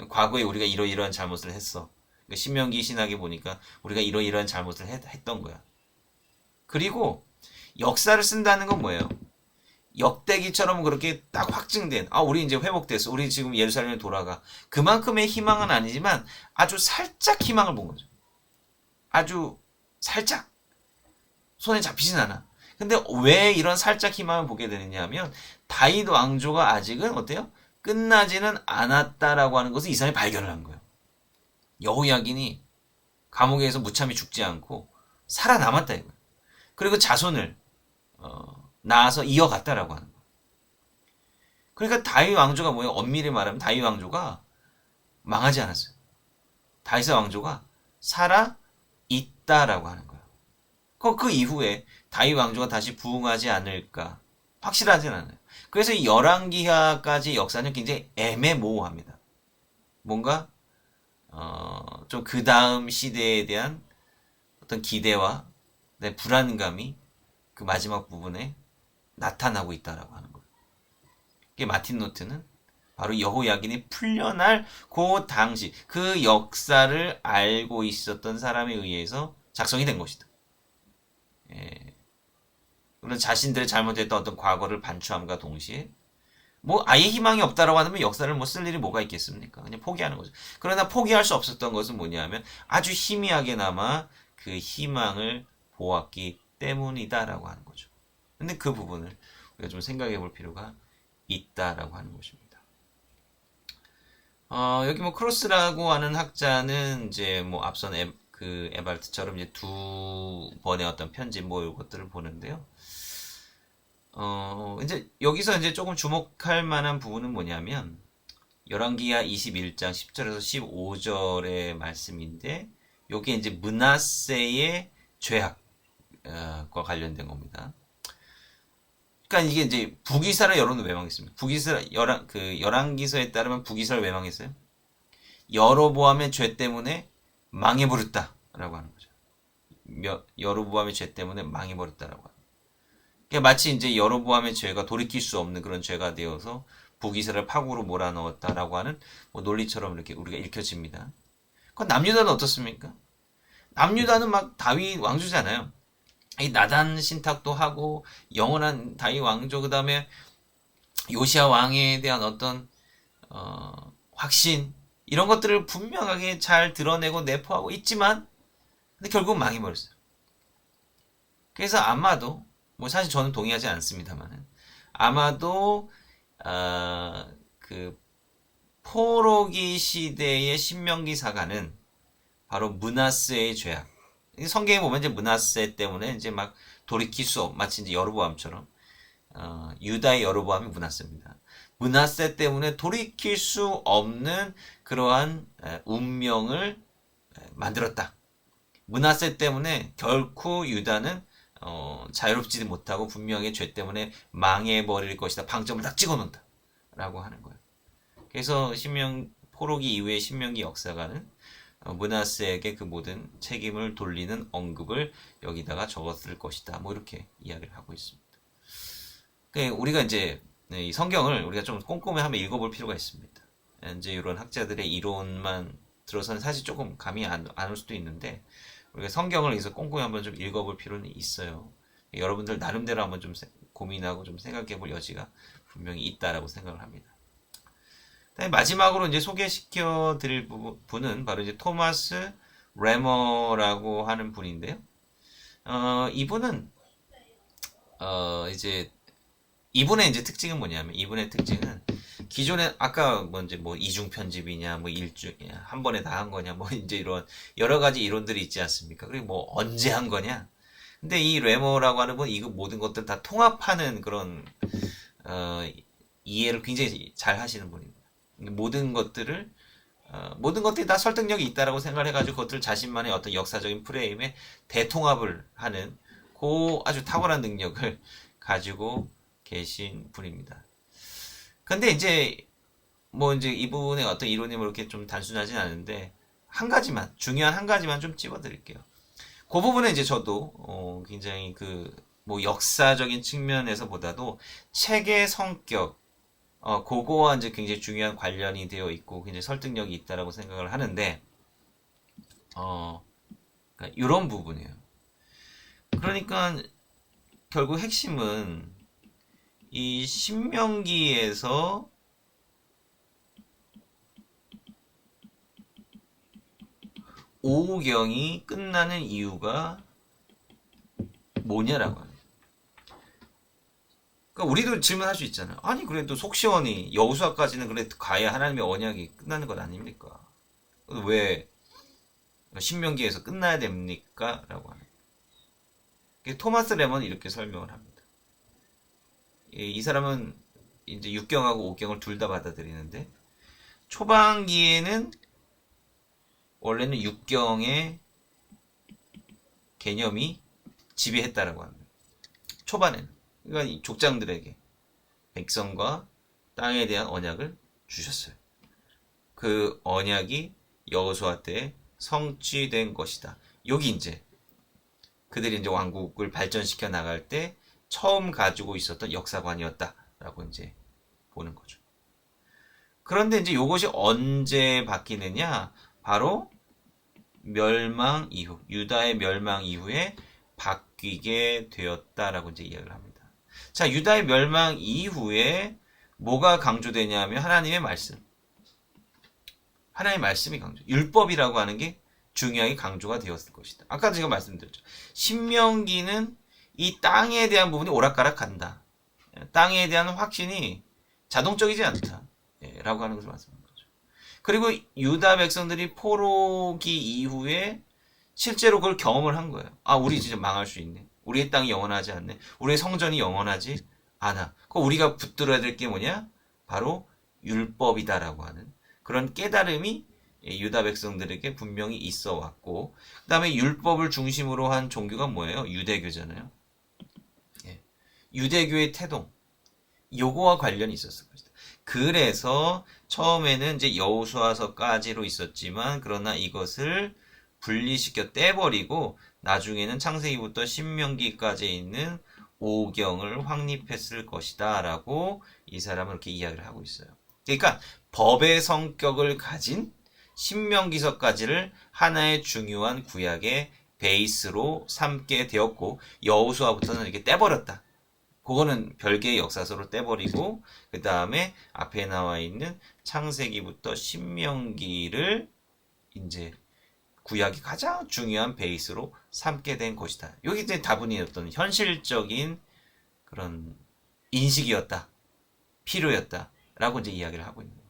과거에 우리가 이러이러한 잘못을 했어. 신명기 신학에 보니까 우리가 이러이러한 잘못을 했던 거야. 그리고 역사를 쓴다는 건 뭐예요? 역대기처럼 그렇게 딱 확증된, 우리 이제 회복됐어. 우리 지금 예루살렘에 돌아가. 그만큼의 희망은 아니지만 아주 살짝 희망을 본 거죠. 아주 살짝. 손에 잡히진 않아. 근데 왜 이런 살짝 희망을 보게 되느냐 하면 다윗 왕조가 아직은 어때요? 끝나지는 않았다라고 하는 것을 이 사람이 발견을 한 거예요. 여호야긴이 감옥에서 무참히 죽지 않고 살아남았다 이거예요. 그리고 자손을 낳아서 이어갔다라고 하는 거예요. 그러니까 다윗 왕조가 뭐예요? 엄밀히 말하면 다윗 왕조가 망하지 않았어요. 다윗 왕조가 살아 있다라고 하는 거예요. 그 이후에 다윗 왕조가 다시 부흥하지 않을까 확실하진 않아요. 그래서 이 열왕기하까지 역사는 굉장히 애매모호합니다. 뭔가 좀 그 다음 시대에 대한 어떤 기대와 불안감이 그 마지막 부분에 나타나고 있다라고 하는 거예요. 이게 마틴 노트는 바로 여호야긴이 풀려날 그 당시 그 역사를 알고 있었던 사람에 의해서 작성이 된 것이다. 예. 물론 자신들의 잘못했던 어떤 과거를 반추함과 동시에 뭐 아예 희망이 없다라고 하면 역사를 뭐 쓸 일이 뭐가 있겠습니까? 그냥 포기하는 거죠. 그러나 포기할 수 없었던 것은 뭐냐면 아주 희미하게나마 그 희망을 보았기 때문이다라고 하는 거죠. 근데 그 부분을 우리가 좀 생각해 볼 필요가 있다라고 하는 것입니다. 여기 뭐 크로스라고 하는 학자는 이제 뭐 앞선 에발트처럼 이제 두 번의 어떤 편집 뭐 이것들을 보는데요. 이제 여기서 이제 조금 주목할 만한 부분은 뭐냐면 열왕기하 21장 10절에서 15절의 말씀인데 요게 이제 므낫세의 죄악과 관련된 겁니다. 그러니까 이게 이제 북이스라엘 여론은 왜 망했습니까? 열왕기서에 따르면 북이스라엘 왜 망했어요? 여로보암의 죄 때문에 망해버렸다라고 하는 거죠. 여로보암의 죄 때문에 망해버렸다라고 하는. 그러니까 마치 이제 여로보암의 죄가 돌이킬 수 없는 그런 죄가 되어서 북이스라엘 파국으로 몰아넣었다라고 하는 뭐 논리처럼 이렇게 우리가 읽혀집니다. 그럼 남유다는 어떻습니까? 남유다는 막 다윗 왕조잖아요. 이 나단 신탁도 하고 영원한 다윗 왕조 그 다음에 요시아 왕에 대한 어떤 확신 이런 것들을 분명하게 잘 드러내고 내포하고 있지만 근데 결국은 망해버렸어요. 그래서 아마도 뭐 사실 저는 동의하지 않습니다만은 아마도 그 포로기 시대의 신명기 사가는 바로 므낫세의 죄악. 성경에 보면 이제 므낫세 때문에 이제 막 돌이킬 수 없, 마치 이제 여로보암처럼 유다의 여로보암이 므낫세입니다. 므낫세 때문에 돌이킬 수 없는 그러한 운명을 만들었다. 므낫세 때문에 결코 유다는 자유롭지 못하고 분명히 죄 때문에 망해버릴 것이다. 방점을 딱 찍어놓는다. 라고 하는 거예요. 그래서 포로기 이후의 신명기 역사가는 므낫세에게 그 모든 책임을 돌리는 언급을 여기다가 적었을 것이다. 뭐 이렇게 이야기를 하고 있습니다. 우리가 이제 이 성경을 우리가 좀 꼼꼼히 한번 읽어볼 필요가 있습니다. 이제 이런 학자들의 이론만 들어서는 사실 조금 감이 안 올 수도 있는데 우리가 성경을 여기서 꼼꼼히 한번 좀 읽어볼 필요는 있어요. 여러분들 나름대로 한번 좀 고민하고 좀 생각해볼 여지가 분명히 있다라고 생각을 합니다. 마지막으로 이제 소개시켜 드릴 분은 바로 이제 토마스 레머라고 하는 분인데요. 이분은 이제 이분의 이제 특징은 뭐냐면 이분의 특징은 기존에 아까 뭐 이제 뭐 이중 편집이냐 뭐 일주냐 한 번에 다 한 거냐 뭐 이제 이런 여러 가지 이론들이 있지 않습니까? 그리고 뭐 언제 한 거냐? 근데 이 레머라고 하는 분 이거 모든 것들 다 통합하는 그런 어, 이해를 굉장히 잘 하시는 분입니다. 모든 것들이 다 설득력이 있다라고 생각을 해가지고 그것들 자신만의 어떤 역사적인 프레임에 대통합을 하는 그 아주 탁월한 능력을 가지고 계신 분입니다. 근데 이제 뭐 이제 이분의 어떤 이론이 뭐 이렇게 좀 단순하진 않은데 한 가지만 중요한 한 가지만 좀 찝어드릴게요. 그 부분은 이제 저도 굉장히 그 뭐 역사적인 측면에서보다도 책의 성격 그거와 이제 굉장히 중요한 관련이 되어 있고 굉장히 설득력이 있다라고 생각을 하는데 그러니까 이런 부분이에요. 그러니까 결국 핵심은 이 신명기에서 오경이 끝나는 이유가 뭐냐라고 하는. 그러니까 우리도 질문할 수 있잖아요. 아니 그래도 속 시원히 여호수아까지는 그래도 가야 하나님의 언약이 끝나는 것 아닙니까? 왜 신명기에서 끝나야 됩니까? 라고 하는. 토마스 레먼은 이렇게 설명을 합니다. 이 사람은 이제 6경하고 5경을 둘 다 받아들이는데 초반기에는 원래는 6경의 개념이 지배했다라고 합니다. 초반에는. 그러니까 이 족장들에게 백성과 땅에 대한 언약을 주셨어요. 그 언약이 여호수아 때 성취된 것이다. 여기 이제 그들이 이제 왕국을 발전시켜 나갈 때 처음 가지고 있었던 역사관이었다라고 이제 보는 거죠. 그런데 이제 이것이 언제 바뀌느냐? 바로 멸망 이후, 유다의 멸망 이후에 바뀌게 되었다라고 이제 이야기를 합니다. 자, 유다의 멸망 이후에 뭐가 강조되냐면 하나님의 말씀. 하나님의 말씀이 강조. 율법이라고 하는 게 중요하게 강조가 되었을 것이다. 아까 제가 말씀드렸죠. 신명기는 이 땅에 대한 부분이 오락가락한다. 땅에 대한 확신이 자동적이지 않다. 라고 하는 것을 말씀드린 거죠. 그리고 유다 백성들이 포로기 이후에 실제로 그걸 경험을 한 거예요. 아, 우리 진짜 망할 수 있네. 우리의 땅이 영원하지 않네. 우리의 성전이 영원하지 않아. 그 우리가 붙들어야 될 게 뭐냐? 바로 율법이다라고 하는 그런 깨달음이 유다 백성들에게 분명히 있어 왔고, 그 다음에 율법을 중심으로 한 종교가 뭐예요? 유대교잖아요. 유대교의 태동, 요거와 관련이 있었을 것이다. 그래서 처음에는 이제 여호수아서까지로 있었지만, 그러나 이것을 분리시켜 떼버리고 나중에는 창세기부터 신명기까지 있는 오경을 확립했을 것이다 라고 이 사람은 이렇게 이야기를 하고 있어요. 그러니까 법의 성격을 가진 신명기서까지를 하나의 중요한 구약의 베이스로 삼게 되었고 여호수아부터는 이렇게 떼버렸다. 그거는 별개의 역사서로 떼버리고 그 다음에 앞에 나와 있는 창세기부터 신명기를 이제 구약이 가장 중요한 베이스로 삼게 된 것이다. 여기 이제 다분히 어떤 현실적인 그런 인식이었다. 필요였다. 라고 이제 이야기를 하고 있는 거예요.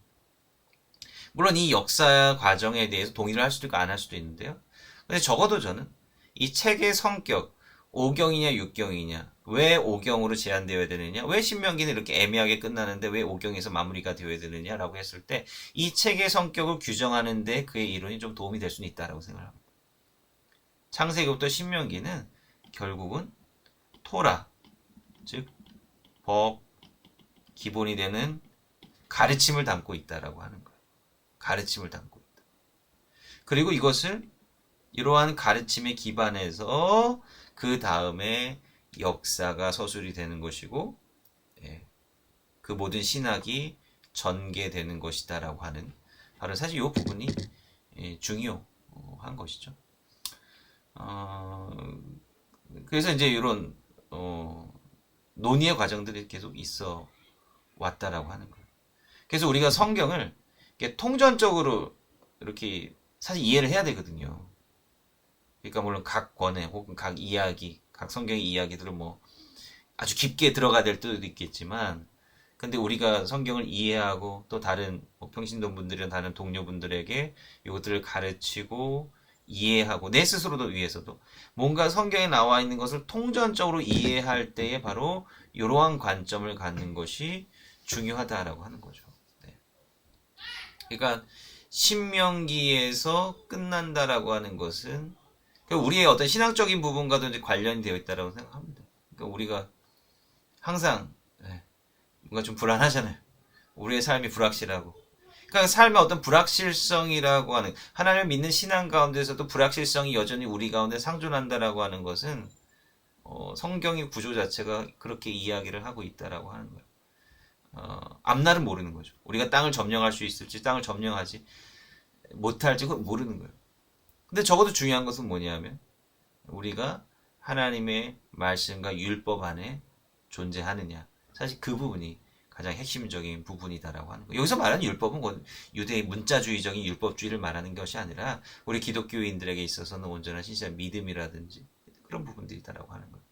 물론 이 역사 과정에 대해서 동의를 할 수도 있고 안 할 수도 있는데요. 근데 적어도 저는 이 책의 성격, 5경이냐 6경이냐, 왜 5경으로 제한되어야 되느냐, 왜 신명기는 이렇게 애매하게 끝나는데 왜 5경에서 마무리가 되어야 되느냐라고 했을 때 이 책의 성격을 규정하는데 그의 이론이 좀 도움이 될 수는 있다라고 생각합니다. 창세기부터 신명기는 결국은 토라, 즉 법, 기본이 되는 가르침을 담고 있다라고 하는 거예요. 가르침을 담고 있다. 그리고 이것을 이러한 가르침에 기반해서 그 다음에 역사가 서술이 되는 것이고 그 모든 신학이 전개되는 것이다라고 하는 바로 사실 이 부분이 중요한 것이죠. 그래서 이제 이런 논의의 과정들이 계속 있어 왔다라고 하는 거예요. 그래서 우리가 성경을 통전적으로 이렇게 사실 이해를 해야 되거든요. 그러니까 물론 각 권에 혹은 각 이야기, 각 성경의 이야기들을 뭐 아주 깊게 들어가야 될 때도 있겠지만, 근데 우리가 성경을 이해하고 또 다른 뭐 평신도 분들이나 다른 동료분들에게 이것들을 가르치고 이해하고 내 스스로도 위해서도 뭔가 성경에 나와 있는 것을 통전적으로 이해할 때에 바로 이러한 관점을 갖는 것이 중요하다라고 하는 거죠. 네. 그러니까 신명기에서 끝난다라고 하는 것은 우리의 어떤 신앙적인 부분과도 이제 관련이 되어 있다라고 생각합니다. 그러니까 우리가 항상 뭔가 좀 불안하잖아요. 우리의 삶이 불확실하고. 그러니까 삶의 어떤 불확실성이라고 하는 하나님을 믿는 신앙 가운데서도 불확실성이 여전히 우리 가운데 상존한다라고 하는 것은 성경의 구조 자체가 그렇게 이야기를 하고 있다라고 하는 거예요. 앞날은 모르는 거죠. 우리가 땅을 점령할 수 있을지 땅을 점령하지 못할지 모르는 거예요. 근데 적어도 중요한 것은 뭐냐면 우리가 하나님의 말씀과 율법 안에 존재하느냐. 사실 그 부분이 가장 핵심적인 부분이다라고 하는 거예요. 여기서 말하는 율법은 유대의 문자주의적인 율법주의를 말하는 것이 아니라 우리 기독교인들에게 있어서는 온전한 진짜 믿음이라든지 그런 부분들이다라고 하는 거예요.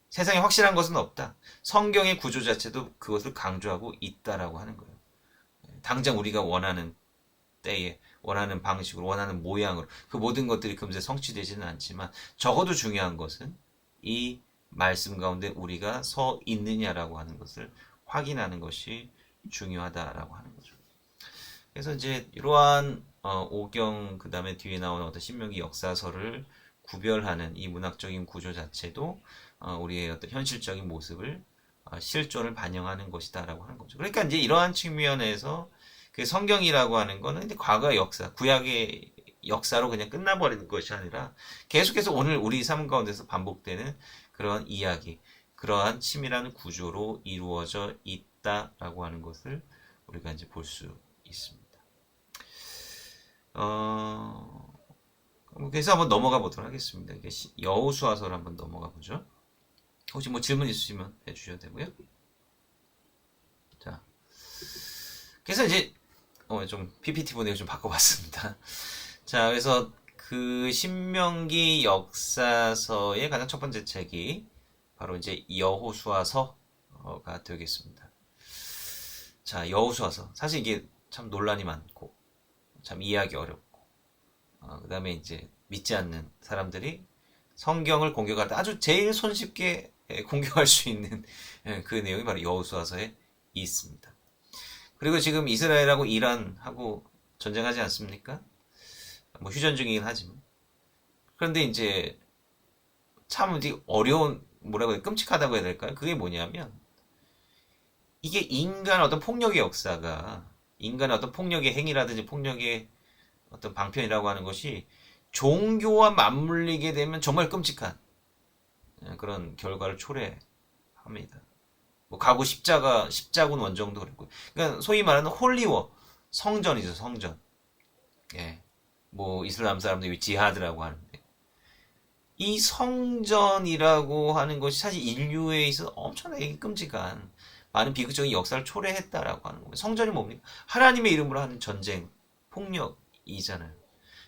세상에 확실한 것은 없다. 성경의 구조 자체도 그것을 강조하고 있다라고 하는 거예요. 당장 우리가 원하는 때에 원하는 방식으로 원하는 모양으로 그 모든 것들이 금세 성취되지는 않지만 적어도 중요한 것은 이 말씀 가운데 우리가 서 있느냐라고 하는 것을 확인하는 것이 중요하다라고 하는 거죠. 그래서 이제 이러한 오경 그 다음에 뒤에 나오는 어떤 신명기 역사서를 구별하는 이 문학적인 구조 자체도 우리의 어떤 현실적인 모습을 실존을 반영하는 것이다라고 하는 거죠. 그러니까 이제 이러한 측면에서 그 성경이라고 하는 거는 이제 과거의 역사, 구약의 역사로 그냥 끝나버리는 것이 아니라 계속해서 오늘 우리 삶 가운데서 반복되는 그러한 이야기, 그러한 치밀한 구조로 이루어져 있다라고 하는 것을 우리가 이제 볼 수 있습니다. 그래서 한번 넘어가 보도록 하겠습니다. 여호수아서를 한번 넘어가 보죠. 혹시 뭐 질문 있으시면 해주셔도 되고요. 자, 그래서 이제 좀 PPT 보내고 좀 바꿔봤습니다. 자, 그래서 그 신명기 역사서의 가장 첫 번째 책이 바로 이제 여호수아서가 되겠습니다. 자, 여호수아서. 사실 이게 참 논란이 많고, 참 이해하기 어렵고, 그 다음에 이제 믿지 않는 사람들이 성경을 공격할 때 아주 제일 손쉽게 공격할 수 있는 그 내용이 바로 여호수아서에 있습니다. 그리고 지금 이스라엘하고 이란하고 전쟁하지 않습니까? 뭐 휴전 중이긴 하지만. 그런데 이제 참 어려운, 뭐라고 해야, 끔찍하다고 해야 될까요? 그게 뭐냐면, 이게 인간 어떤 폭력의 역사가, 인간의 어떤 폭력의 행위라든지 폭력의 어떤 방편이라고 하는 것이 종교와 맞물리게 되면 정말 끔찍한 그런 결과를 초래합니다. 뭐 가구 십자군 원정도 그랬고, 그러니까 소위 말하는 홀리워, 성전이죠, 성전. 예, 뭐 이슬람 사람들이 지하드라고 하는데 이 성전이라고 하는 것이 사실 인류에 있어서 엄청나게 끔찍한 많은 비극적인 역사를 초래했다라고 하는 겁니다. 성전이 뭡니까? 하나님의 이름으로 하는 전쟁, 폭력이잖아요.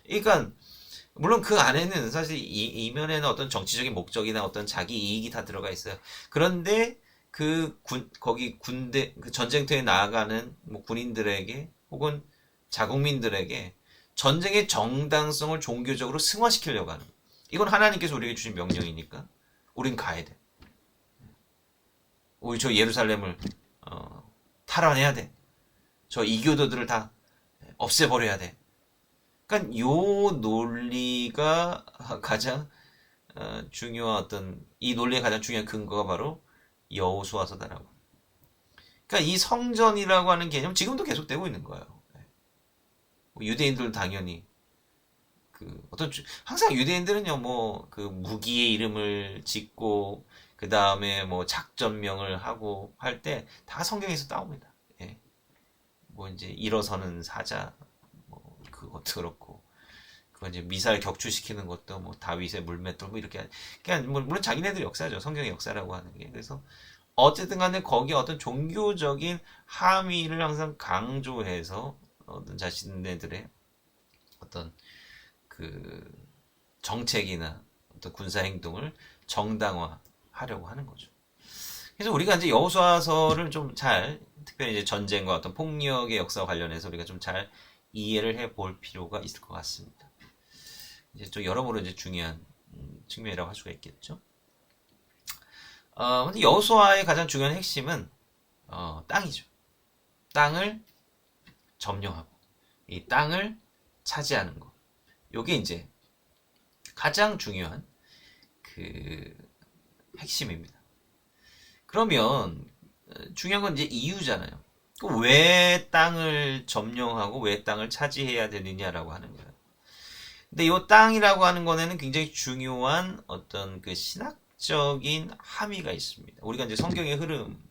그러니까 물론 그 안에는 사실 이면에는 어떤 정치적인 목적이나 어떤 자기 이익이 다 들어가 있어요. 그런데 거기 군대, 그 전쟁터에 나아가는 뭐 군인들에게 혹은 자국민들에게 전쟁의 정당성을 종교적으로 승화시키려고 하는. 이건 하나님께서 우리에게 주신 명령이니까 우린 가야 돼. 우리 저 예루살렘을 탈환해야 돼. 저 이교도들을 다 없애버려야 돼. 그러니까 요 논리가 가장 중요한 이 논리의 가장 중요한 근거가 바로 여호수아서다라고. 그러니까 이 성전이라고 하는 개념 지금도 계속되고 있는 거예요. 유대인들은 당연히 항상 유대인들은요 뭐 그 무기의 이름을 짓고 그 다음에 뭐 작전명을 하고 할 때 다 성경에서 따옵니다. 예. 뭐 이제 일어서는 사자 뭐 그것도 그렇고 그 이제 미사를 격추시키는 것도 뭐 다윗의 물맷돌 뭐 이렇게 그냥 뭐 물론 자기네들 역사죠. 성경의 역사라고 하는 게. 그래서 어쨌든 간에 거기에 어떤 종교적인 함의를 항상 강조해서 어떤 자신네들의 어떤 그 정책이나 어떤 군사 행동을 정당화하려고 하는 거죠. 그래서 우리가 이제 여호수아서를 좀 잘, 특별히 이제 전쟁과 어떤 폭력의 역사와 관련해서 우리가 좀 잘 이해를 해볼 필요가 있을 것 같습니다. 이제 좀 여러모로 이제 중요한 측면이라고 할 수가 있겠죠. 근데 여호수아의 가장 중요한 핵심은 땅이죠. 땅을 점령하고 이 땅을 차지하는 거. 요게 이제 가장 중요한 그 핵심입니다. 그러면 중요한 건 이제 이유잖아요. 왜 땅을 점령하고 왜 땅을 차지해야 되느냐라고 하는 거예요. 근데 이 땅이라고 하는 거에는 굉장히 중요한 어떤 그 신학적인 함의가 있습니다. 우리가 이제 성경의 흐름,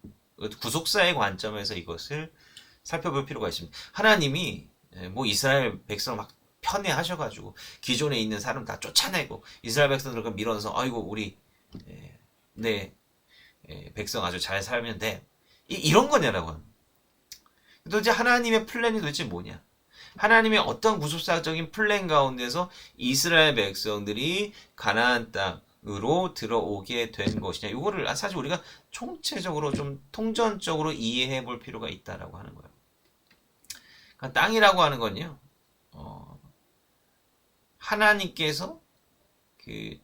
구속사의 관점에서 이것을 살펴볼 필요가 있습니다. 하나님이 뭐 이스라엘 백성을 막 편애하셔가지고 기존에 있는 사람 다 쫓아내고 이스라엘 백성들을 밀어서 아이고 우리 내 백성 아주 잘 살면 돼. 이런 거냐라고 합니다. 도대체 하나님의 플랜이 도대체 뭐냐? 하나님의 어떤 구속사적인 플랜 가운데서 이스라엘 백성들이 가나안 땅으로 들어오게 된 것이냐? 이거를 사실 우리가 총체적으로 좀 통전적으로 이해해 볼 필요가 있다라고 하는 거예요. 그러니까 땅이라고 하는 건요, 하나님께서 그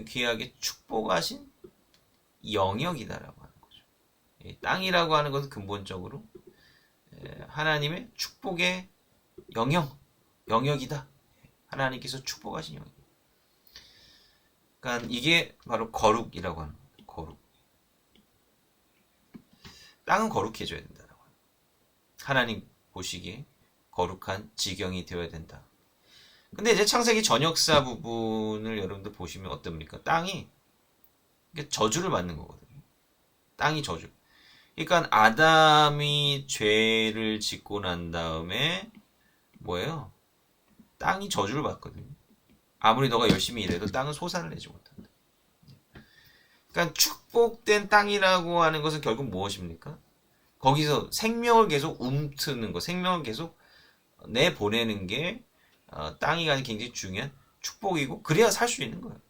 귀하게 축복하신 영역이다라고 하는 거죠. 땅이라고 하는 것은 근본적으로 하나님의 축복의 영역이다. 하나님께서 축복하신 영역. 그러니까 이게 바로 거룩이라고 하는 거예요. 거룩. 땅은 거룩해져야 된다라고 하는 거예요. 하나님 보시기에 거룩한 지경이 되어야 된다. 근데 이제 창세기 전역사 부분을 여러분들 보시면 어떻습니까? 땅이 저주를 받는 거거든요. 땅이 저주. 그러니까 아담이 죄를 짓고 난 다음에 뭐예요? 땅이 저주를 받거든요. 아무리 너가 열심히 일해도 땅은 소산을 내지 못한다. 그러니까 축복된 땅이라고 하는 것은 결국 무엇입니까? 거기서 생명을 계속 움트는 거, 생명을 계속 내보내는 게 땅이 가진 굉장히 중요한 축복이고 그래야 살 수 있는 거예요.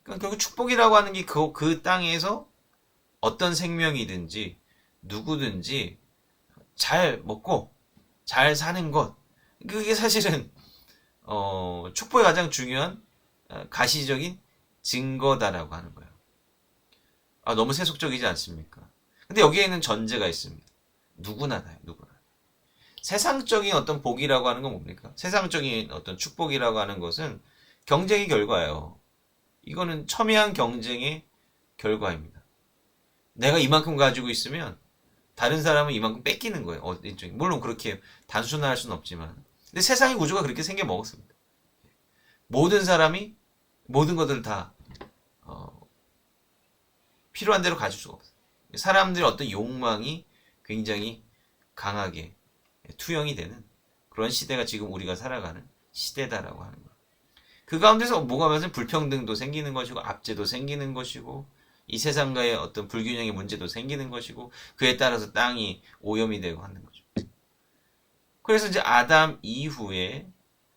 그러니까 결국 축복이라고 하는 게 그 땅에서 어떤 생명이든지 누구든지 잘 먹고 잘 사는 것, 그게 사실은 축복의 가장 중요한 가시적인 증거다라고 하는 거예요. 너무 세속적이지 않습니까? 근데 여기에는 전제가 있습니다. 누구나 다요, 누구나. 세상적인 어떤 복이라고 하는 건 뭡니까? 세상적인 어떤 축복이라고 하는 것은 경쟁의 결과예요. 이거는 첨예한 경쟁의 결과입니다. 내가 이만큼 가지고 있으면 다른 사람은 이만큼 뺏기는 거예요. 물론 그렇게 단순화할 수는 없지만. 근데 세상의 구조가 그렇게 생겨 먹었습니다. 모든 사람이 모든 것들을 다 필요한 대로 가질 수가 없어요. 사람들의 어떤 욕망이 굉장히 강하게 투영이 되는 그런 시대가 지금 우리가 살아가는 시대다라고 하는 거예요. 그 가운데서 뭐가 많으면 불평등도 생기는 것이고 압제도 생기는 것이고 이 세상과의 어떤 불균형의 문제도 생기는 것이고 그에 따라서 땅이 오염이 되고 하는 거죠. 그래서 이제 아담 이후에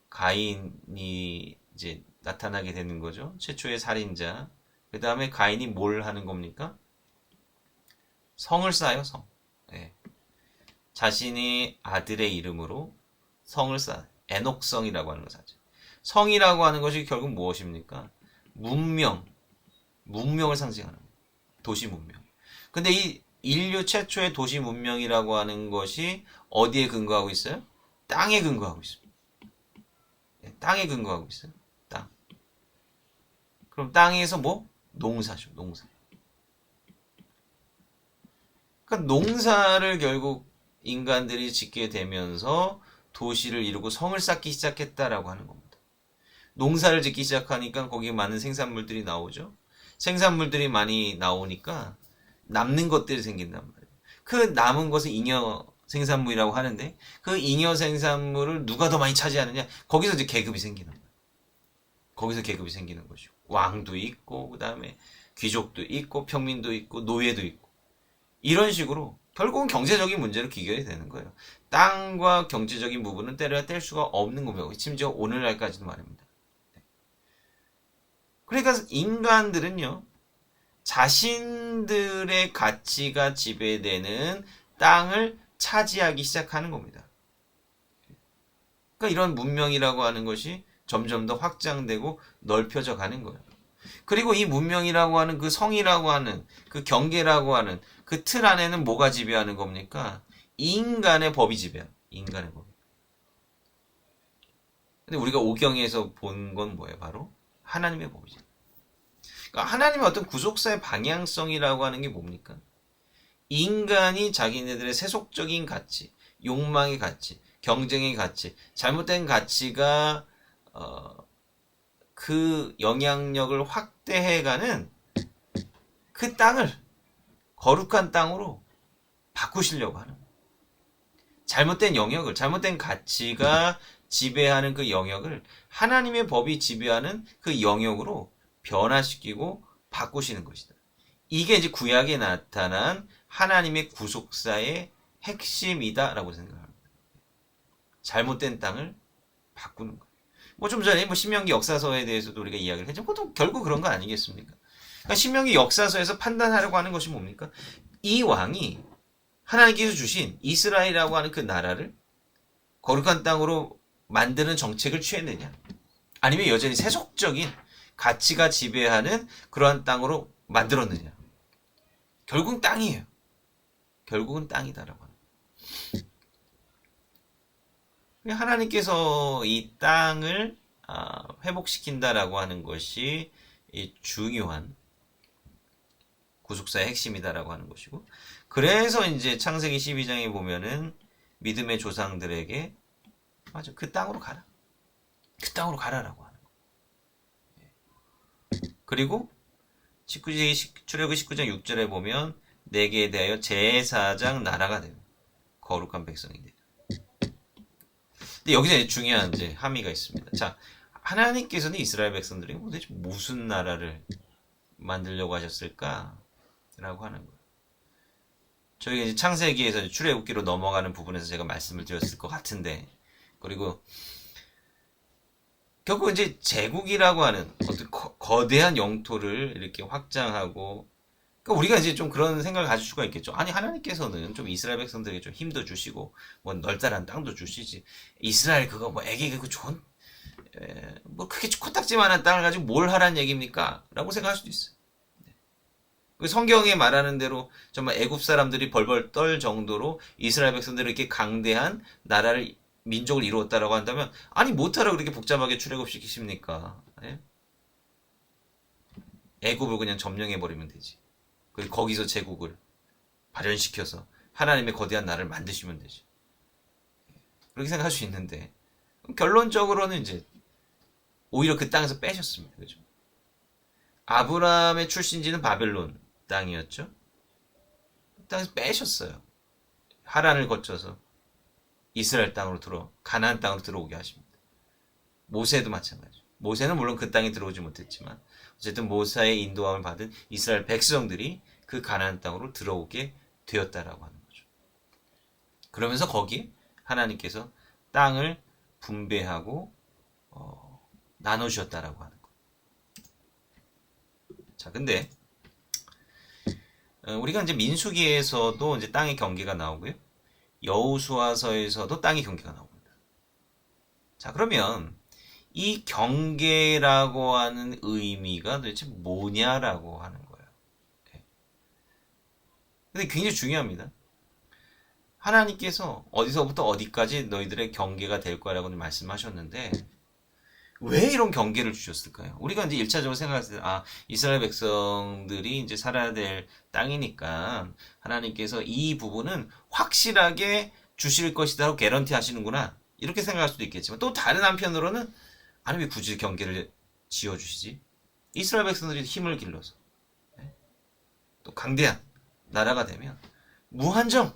가인이 이제 나타나게 되는 거죠. 최초의 살인자. 그 다음에 가인이 뭘 하는 겁니까? 성을 쌓아요, 성. 네. 자신의 아들의 이름으로 성을 쌓아요. 에녹성이라고 하는 것이죠. 성이라고 하는 것이 결국 무엇입니까? 문명을 상징하는 거예요. 도시 문명. 근데 이 인류 최초의 도시 문명이라고 하는 것이 어디에 근거하고 있어요? 땅에 근거하고 있습니다. 네, 땅에 근거하고 있어요. 땅. 그럼 땅에서 뭐? 농사죠, 농사. 그러니까 농사를 결국 인간들이 짓게 되면서 도시를 이루고 성을 쌓기 시작했다라고 하는 겁니다. 농사를 짓기 시작하니까 거기에 많은 생산물들이 나오죠. 생산물들이 많이 나오니까 남는 것들이 생긴단 말이에요. 그 남은 것을 잉여 생산물이라고 하는데 그 잉여 생산물을 누가 더 많이 차지하느냐? 거기서 이제 계급이 생기는 거예요. 거기서 계급이 생기는 것이고 왕도 있고 그 다음에 귀족도 있고 평민도 있고 노예도 있고 이런 식으로 결국은 경제적인 문제로 귀결이 되는 거예요. 땅과 경제적인 부분은 때려야 뗄 수가 없는 겁니다. 심지어 오늘날까지도 말입니다. 그러니까 인간들은요, 자신들의 가치가 지배되는 땅을 차지하기 시작하는 겁니다. 그러니까 이런 문명이라고 하는 것이 점점 더 확장되고 넓혀져 가는 거예요. 그리고 이 문명이라고 하는 그 성이라고 하는 그 경계라고 하는 그 틀 안에는 뭐가 지배하는 겁니까? 인간의 법이 지배해요. 인간의 법. 근데 우리가 오경에서 본 건 뭐예요? 바로 하나님의 법이죠. 그러니까 하나님의 어떤 구속사의 방향성이라고 하는 게 뭡니까? 인간이 자기네들의 세속적인 가치, 욕망의 가치, 경쟁의 가치, 잘못된 가치가 그 영향력을 확대해가는 그 땅을 거룩한 땅으로 바꾸시려고 하는 거예요. 잘못된 영역을, 잘못된 가치가 지배하는 그 영역을 하나님의 법이 지배하는 그 영역으로 변화시키고 바꾸시는 것이다. 이게 이제 구약에 나타난 하나님의 구속사의 핵심이다라고 생각합니다. 잘못된 땅을 바꾸는 것. 뭐 좀 전에 신명기 역사서에 대해서도 우리가 이야기를 했죠. 그것도 결국 그런 거 아니겠습니까? 그러니까 신명기 역사서에서 판단하려고 하는 것이 뭡니까? 이 왕이 하나님께서 주신 이스라엘이라고 하는 그 나라를 거룩한 땅으로 만드는 정책을 취했느냐? 아니면 여전히 세속적인 가치가 지배하는 그러한 땅으로 만들었느냐? 결국은 땅이에요. 결국은 땅이다라고 하는. 하나님께서 이 땅을 회복시킨다라고 하는 것이 중요한 구속사의 핵심이다라고 하는 것이고, 그래서 이제 창세기 12장에 보면은 믿음의 조상들에게 맞아, 그 땅으로 가라. 그 땅으로 가라라고 하는 거. 그리고 출애굽기 19장 6절에 보면 내게 대하여 제사장 나라가 되고 거룩한 백성이 되라. 근데 여기서 이제 중요한 이제 함의가 있습니다. 자, 하나님께서는 이스라엘 백성들에게 도대체 무슨 나라를 만들려고 하셨을까? 라고 하는 거예요. 저희가 이제 창세기에서 출애굽기로 넘어가는 부분에서 제가 말씀을 드렸을 것 같은데, 그리고 결국 이제 제국이라고 하는 어떤 거대한 영토를 이렇게 확장하고, 그러니까 우리가 이제 좀 그런 생각을 가질 수가 있겠죠. 아니, 하나님께서는 좀 이스라엘 백성들에게 좀 힘도 주시고, 뭐 널따란 땅도 주시지. 이스라엘 그거 뭐 애기 그 좋은, 뭐 크게 코딱지만한 땅을 가지고 뭘 하라는 얘기입니까? 라고 생각할 수도 있어요. 성경에 말하는 대로 정말 애굽 사람들이 벌벌 떨 정도로 이스라엘 백성들을 이렇게 강대한 나라를 민족을 이루었다라고 한다면, 아니 못하라고 그렇게 복잡하게 출애굽시키십니까? 예? 애굽을 그냥 점령해 버리면 되지. 그리고 거기서 제국을 발현시켜서 하나님의 거대한 나라를 만드시면 되지. 그렇게 생각할 수 있는데, 결론적으로는 이제 오히려 그 땅에서 빼셨습니다. 그죠? 아브라함의 출신지는 바벨론 땅이었죠. 그 땅에서 빼셨어요. 하란을 거쳐서 이스라엘 땅으로 가나안 땅으로 들어오게 하십니다. 모세도 마찬가지죠. 모세는 물론 그 땅에 들어오지 못했지만 어쨌든 모세의 인도함을 받은 이스라엘 백성들이 그 가나안 땅으로 들어오게 되었다라고 하는 거죠. 그러면서 거기 하나님께서 땅을 분배하고 나누셨다라고 하는 거. 자, 근데 우리가 이제 민수기에서도 이제 땅의 경계가 나오고요. 여호수아서에서도 땅의 경계가 나옵니다. 자, 그러면 이 경계라고 하는 의미가 도대체 뭐냐라고 하는 거예요. 근데 굉장히 중요합니다. 하나님께서 어디서부터 어디까지 너희들의 경계가 될 거라고 말씀하셨는데, 왜 이런 경계를 주셨을까요? 우리가 이제 1차적으로 생각했을 때, 이스라엘 백성들이 이제 살아야 될 땅이니까 하나님께서 이 부분은 확실하게 주실 것이다라고 개런티 하시는구나. 이렇게 생각할 수도 있겠지만, 또 다른 한편으로는, 아니, 왜 굳이 경계를 지어주시지? 이스라엘 백성들이 힘을 길러서, 또 강대한 나라가 되면, 무한정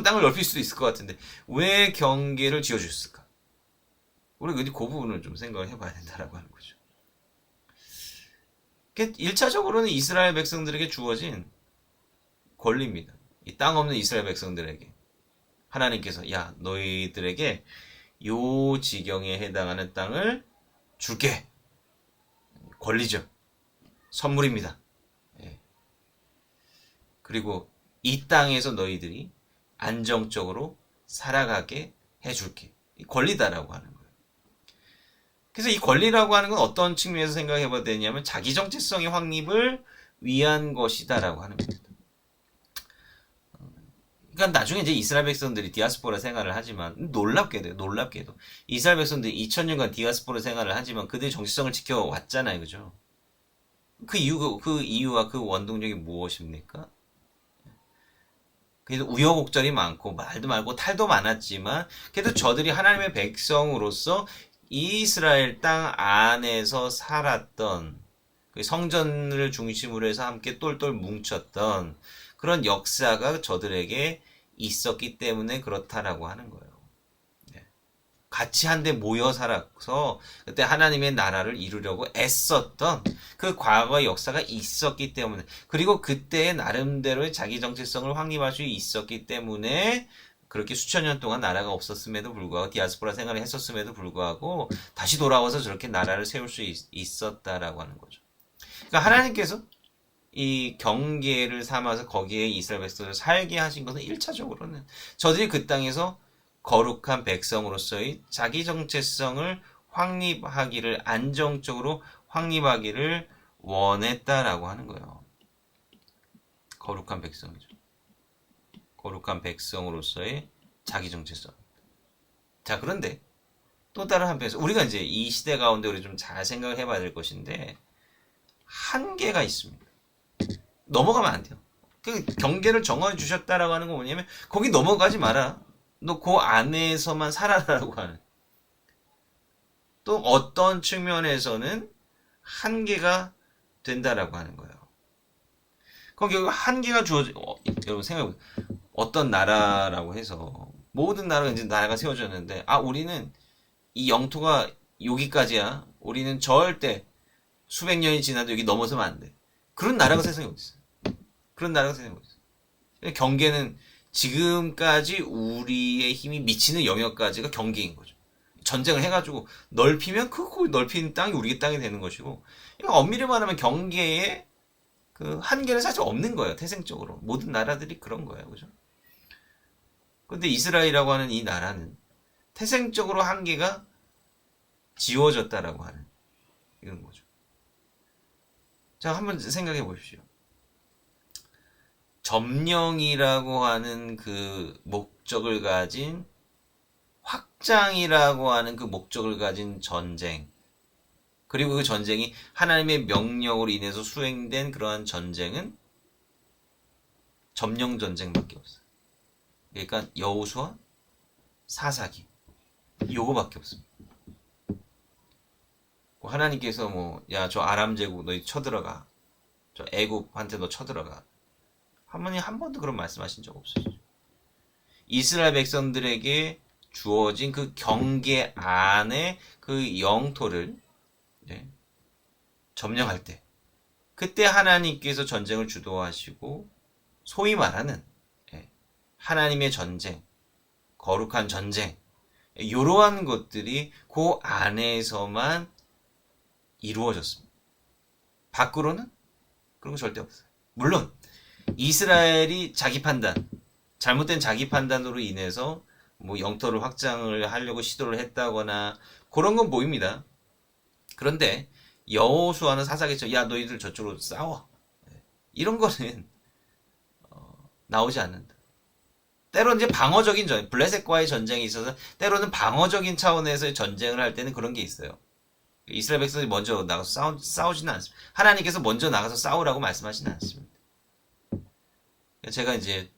땅을 넓힐 수도 있을 것 같은데, 왜 경계를 지어주셨을까? 우리가 그 부분을 좀 생각을 해봐야 된다라고 하는 거죠. 1차적으로는 이스라엘 백성들에게 주어진 권리입니다. 이 땅 없는 이스라엘 백성들에게 하나님께서 너희들에게 요 지경에 해당하는 땅을 줄게. 권리죠. 선물입니다. 예. 그리고 이 땅에서 너희들이 안정적으로 살아가게 해줄게. 이 권리다라고 하는 거예요. 그래서 이 권리라고 하는 건 어떤 측면에서 생각해 봐야 되냐면 자기 정체성의 확립을 위한 것이다라고 하는 겁니다. 그러니까 나중에 이제 이스라엘 백성들이 디아스포라 생활을 하지만 놀랍게도 이스라엘 백성들이 2000년간 디아스포라 생활을 하지만 그들의 정체성을 지켜왔잖아요. 그죠? 그 이유와 그 원동력이 무엇입니까? 그래서 우여곡절이 많고 말도 많고 탈도 많았지만 그래도 저들이 하나님의 백성으로서 이스라엘 땅 안에서 살았던 그 성전을 중심으로 해서 함께 똘똘 뭉쳤던 그런 역사가 저들에게 있었기 때문에 그렇다라고 하는 거예요. 네. 같이 한데 모여 살아서 그때 하나님의 나라를 이루려고 애썼던 그 과거의 역사가 있었기 때문에 그리고 그때의 나름대로의 자기 정체성을 확립할 수 있었기 때문에 그렇게 수천 년 동안 나라가 없었음에도 불구하고 디아스포라 생활을 했었음에도 불구하고 다시 돌아와서 저렇게 나라를 세울 수 있었다라고 하는 거죠. 그러니까 하나님께서 이 경계를 삼아서 거기에 이스라엘 백성을 살게 하신 것은 1차적으로는 저들이 그 땅에서 거룩한 백성으로서의 자기 정체성을 확립하기를 안정적으로 확립하기를 원했다라고 하는 거예요. 거룩한 백성이죠. 거룩한 백성으로서의 자기 정체성. 자, 그런데 또 다른 한편에서 우리가 이제 이 시대 가운데 우리 좀 잘 생각을 해봐야 될 것인데 한계가 있습니다. 넘어가면 안 돼요. 그 경계를 정해 주셨다라고 하는 건 뭐냐면 거기 넘어가지 마라. 너 그 안에서만 살아라라고 하는. 또 어떤 측면에서는 한계가 된다라고 하는 거예요. 거기 한계가 주어져. 여러분 생각해 보세요. 어떤 나라라고 해서 모든 나라가 이제 나라가 세워졌는데 우리는 이 영토가 여기까지야. 우리는 절대 수백 년이 지나도 여기 넘어서면 안 돼. 그런 나라가 세상에 어디 있어요? 그런 나라가 세상에 어디 있어요? 경계는 지금까지 우리의 힘이 미치는 영역까지가 경계인 거죠. 전쟁을 해가지고 넓히면 그 넓힌 땅이 우리의 땅이 되는 것이고, 엄밀히 말하면 경계에 그 한계는 사실 없는 거예요. 태생적으로 모든 나라들이 그런 거예요, 그죠? 근데 이스라엘이라고 하는 이 나라는 태생적으로 한계가 지워졌다라고 하는 이런 거죠. 자, 한번 생각해 보십시오. 점령이라고 하는 그 목적을 가진 확장이라고 하는 그 목적을 가진 전쟁, 그리고 그 전쟁이 하나님의 명령으로 인해서 수행된 그러한 전쟁은 점령 전쟁밖에 없어요. 그러니까 여호수아, 사사기 요거밖에 없습니다. 하나님께서 야, 저 아람 제국 너희 쳐들어가, 저 애굽한테 너 쳐들어가, 하나님 한 번도 그런 말씀하신 적 없으시죠. 이스라엘 백성들에게 주어진 그 경계 안에 그 영토를 점령할 때, 그때 하나님께서 전쟁을 주도하시고 소위 말하는 하나님의 전쟁, 거룩한 전쟁, 이러한 것들이 그 안에서만 이루어졌습니다. 밖으로는 그런 거 절대 없어요. 물론 이스라엘이 자기 판단, 잘못된 자기 판단으로 인해서 영토를 확장을 하려고 시도를 했다거나 그런 건 보입니다. 그런데 여호수아는 사사기처럼 야, 너희들 저쪽으로 싸워, 이런 거는 나오지 않는다. 때로는 이제 방어적인 블레셋과의 전쟁이 있어서 때로는 방어적인 차원에서의 전쟁을 할 때는 그런 게 있어요. 이스라엘 백성이 먼저 나가서 싸우지는 않습니다. 하나님께서 먼저 나가서 싸우라고 말씀하시는 않습니다. 제가 이제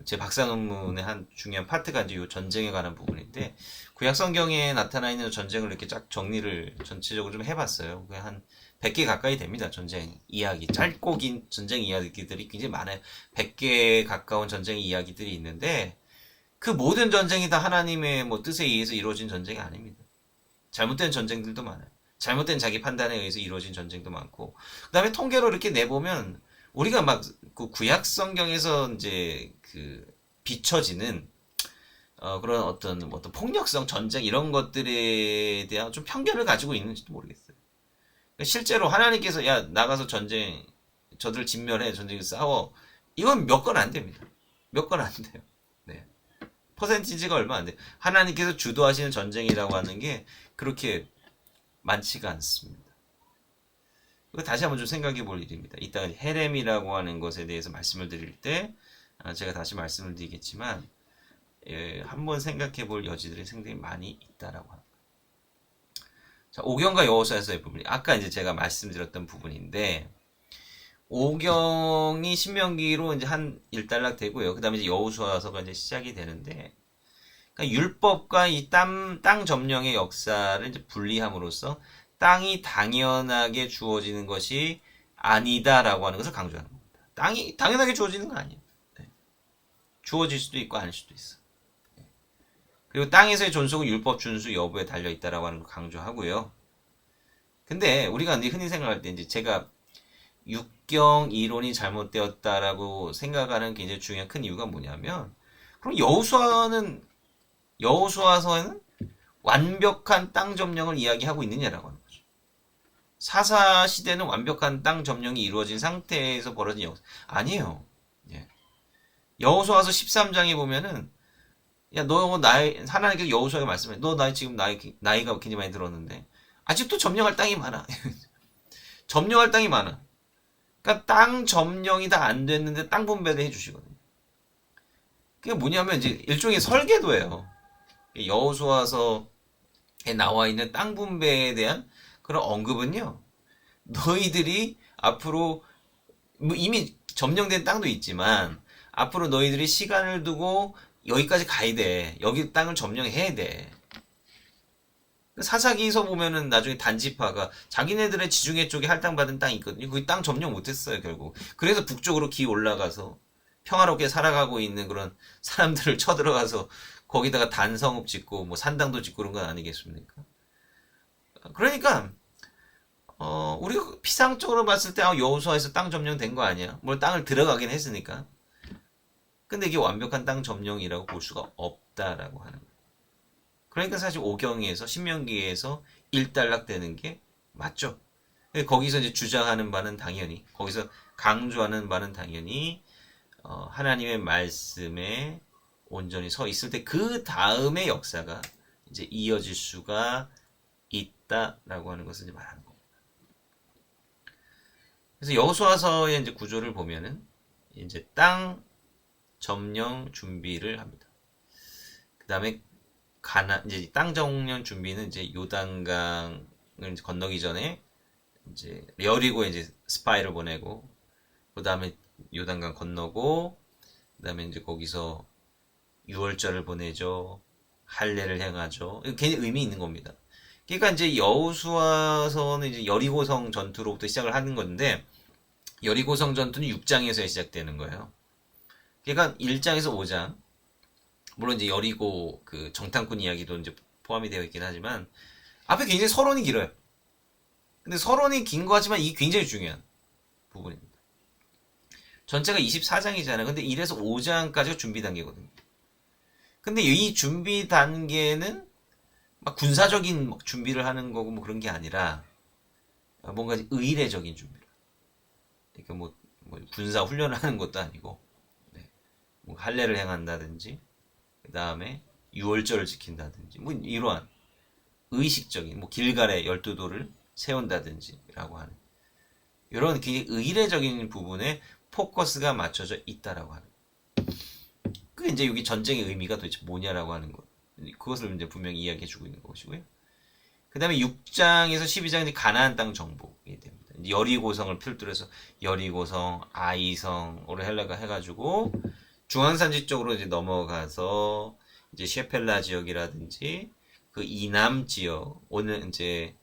제 박사 논문의 한 중요한 파트가 이제 이 전쟁에 관한 부분인데, 구약 성경에 나타나 있는 전쟁을 이렇게 쫙 정리를 전체적으로 좀 해봤어요. 한 100개 가까이 됩니다. 전쟁 이야기, 짧고 긴 전쟁 이야기들이 굉장히 많아요. 100개 가까운 전쟁 이야기들이 있는데, 그 모든 전쟁이 다 하나님의 뜻에 의해서 이루어진 전쟁이 아닙니다. 잘못된 전쟁들도 많아요. 잘못된 자기 판단에 의해서 이루어진 전쟁도 많고, 그 다음에 통계로 이렇게 내보면 우리가 그 구약 성경에서 이제 비춰지는 그런 어떤 폭력성 전쟁 이런 것들에 대한 좀 편견을 가지고 있는지도 모르겠어요. 실제로 하나님께서 야 나가서 전쟁 저들 진멸해 전쟁에서 싸워 이건 몇 건 안 됩니다. 몇 건 안 돼요. 네. 퍼센티지가 얼마 안 돼요. 하나님께서 주도하시는 전쟁이라고 하는 게 그렇게 많지가 않습니다. 이거 다시 한번 좀 생각해 볼 일입니다. 이따가 헤렘이라고 하는 것에 대해서 말씀을 드릴 때 제가 다시 말씀을 드리겠지만 한번 생각해 볼 여지들이 상당히 많이 있다라고 합니다. 자, 오경과 여호수아서의 부분이 아까 이제 제가 말씀드렸던 부분인데 오경이 신명기로 이제 한 일단락 되고요. 그다음에 이제 여호수아서가 이제 시작이 되는데 그러니까 율법과 이 땅 점령의 역사를 이제 분리함으로써 땅이 당연하게 주어지는 것이 아니다라고 하는 것을 강조하는 겁니다. 땅이 당연하게 주어지는 건 아니에요. 네. 주어질 수도 있고 아닐 수도 있어. 네. 그리고 땅에서의 존속은 율법 준수 여부에 달려 있다라고 하는 걸 강조하고요. 근데 우리가 흔히 생각할 때 이제 제가 육경 이론이 잘못되었다라고 생각하는 굉장히 중요한 큰 이유가 뭐냐면 그럼 여호수아서에는 완벽한 땅 점령을 이야기하고 있느냐라고 하는 거죠. 사사 시대는 완벽한 땅 점령이 이루어진 상태에서 벌어진 역사 아니에요. 예. 여호수아서 13장에 보면은 야 너 나이 하나님께서 여호수아에게 말씀해 너 나이 지금 나이가 굉장히 많이 들었는데 아직도 점령할 땅이 많아. 점령할 땅이 많아. 그러니까 땅 점령이 다 안 됐는데 땅 분배를 해주시거든요. 그게 뭐냐면 이제 일종의 설계도예요. 여호수아서에 나와 있는 땅 분배에 대한 그런 언급은요. 너희들이 앞으로 뭐 이미 점령된 땅도 있지만 앞으로 너희들이 시간을 두고 여기까지 가야 돼. 여기 땅을 점령해야 돼. 사사기서 보면은 나중에 단지파가 자기네들의 지중해 쪽에 할당받은 땅이 있거든요. 거기 땅 점령 못했어요, 결국. 그래서 북쪽으로 기 올라가서 평화롭게 살아가고 있는 그런 사람들을 쳐들어가서 거기다가 단성읍 짓고 뭐 산당도 짓고 그런 건 아니겠습니까? 그러니까 우리가 피상적으로 봤을 때 여호수아에서 땅 점령된 거 아니야? 뭘 땅을 들어가긴 했으니까. 근데 이게 완벽한 땅 점령이라고 볼 수가 없다라고 하는 거예요. 그러니까 사실 오경에서 신명기에서 일단락되는 게 맞죠. 거기서 이제 주장하는 바는 당연히 거기서 강조하는 바는 당연히 하나님의 말씀에 온전히 서 있을 때 그 다음의 역사가 이제 이어질 수가 있다라고 하는 것을 이제 말하는 겁니다. 그래서 여호수아서의 이제 구조를 보면은 이제 땅 점령 준비를 합니다. 그 다음에 이제 땅 점령 준비는 이제 요단강을 이제 건너기 전에 이제 여리고에 이제 스파이를 보내고 그 다음에 요단강 건너고 그 다음에 이제 거기서 유월절을 보내죠. 할례를 행하죠. 굉장히 의미 있는 겁니다. 그러니까 이제 여호수아서는 이제 여리고성 전투로부터 시작을 하는 건데 여리고성 전투는 6장에서 시작되는 거예요. 그러니까 1장에서 5장 물론 이제 여리고 그 정탐꾼 이야기도 이제 포함이 되어 있긴 하지만 앞에 굉장히 서론이 길어요. 근데 서론이 긴 거 같지만 이게 굉장히 중요한 부분입니다. 전체가 24장이잖아요. 근데 1에서 5장까지가 준비 단계거든요. 근데 이 준비 단계는 막 군사적인 준비를 하는 거고 뭐 그런 게 아니라 뭔가 의례적인 준비를. 그러니까 뭐 군사 훈련을 하는 것도 아니고 네. 뭐 할례를 행한다든지 그 다음에 유월절을 지킨다든지 뭐 이러한 의식적인 뭐 길갈에 12도를 세운다든지라고 하는 이런 굉장히 의례적인 부분에 포커스가 맞춰져 있다라고 하는 그게 이제 여기 전쟁의 의미가 도대체 뭐냐라고 하는 것 그것을 이제 분명히 이야기해주고 있는 것이고요. 그 다음에 6장에서 12장은 가나안 땅 정복이 됩니다. 여리고성을 필두로 해서 여리고성, 아이성, 오르헬라가 해가지고 중앙산지 쪽으로 이제 넘어가서 이제 셰펠라 지역이라든지 그 이남 지역 오늘 이제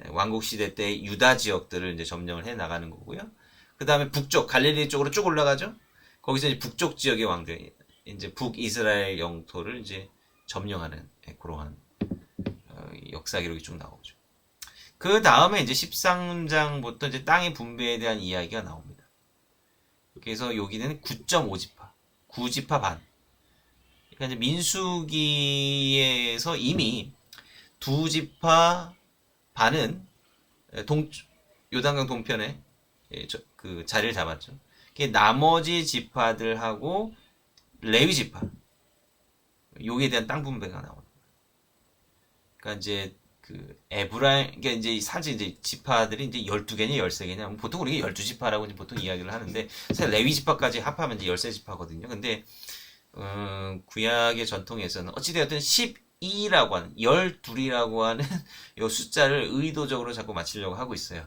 왕국 시대 때 유다 지역들을 이제 점령을 해 나가는 거고요. 그 다음에 북쪽 갈릴리 쪽으로 쭉 올라가죠. 거기서 이제 북쪽 지역의 왕들 이제 북이스라엘 영토를 이제 점령하는 그러한 역사 기록이 쭉 나오죠. 그 다음에 이제 13장부터 이제 땅의 분배에 대한 이야기가 나옵니다. 그래서 여기는 9.5지파, 9지파 반. 그러니까 이제 민수기에서 이미 2지파 반은 요단강 동편에 그 자리를 잡았죠. 나머지 지파들하고 레위 지파 여기에 대한 땅 분배가 나옵니다. 그러니까 이제 그 에브라임, 그러니까 이제 사실 이제 지파들이 이제 12개냐 13개냐 보통 우리가 12지파라고 이제 보통 이야기를 하는데 사실 레위 지파까지 합하면 이제 13지파거든요. 근데 구약의 전통에서는 어찌되었든 12라고 하는 12이라고 하는 이 숫자를 의도적으로 자꾸 맞추려고 하고 있어요.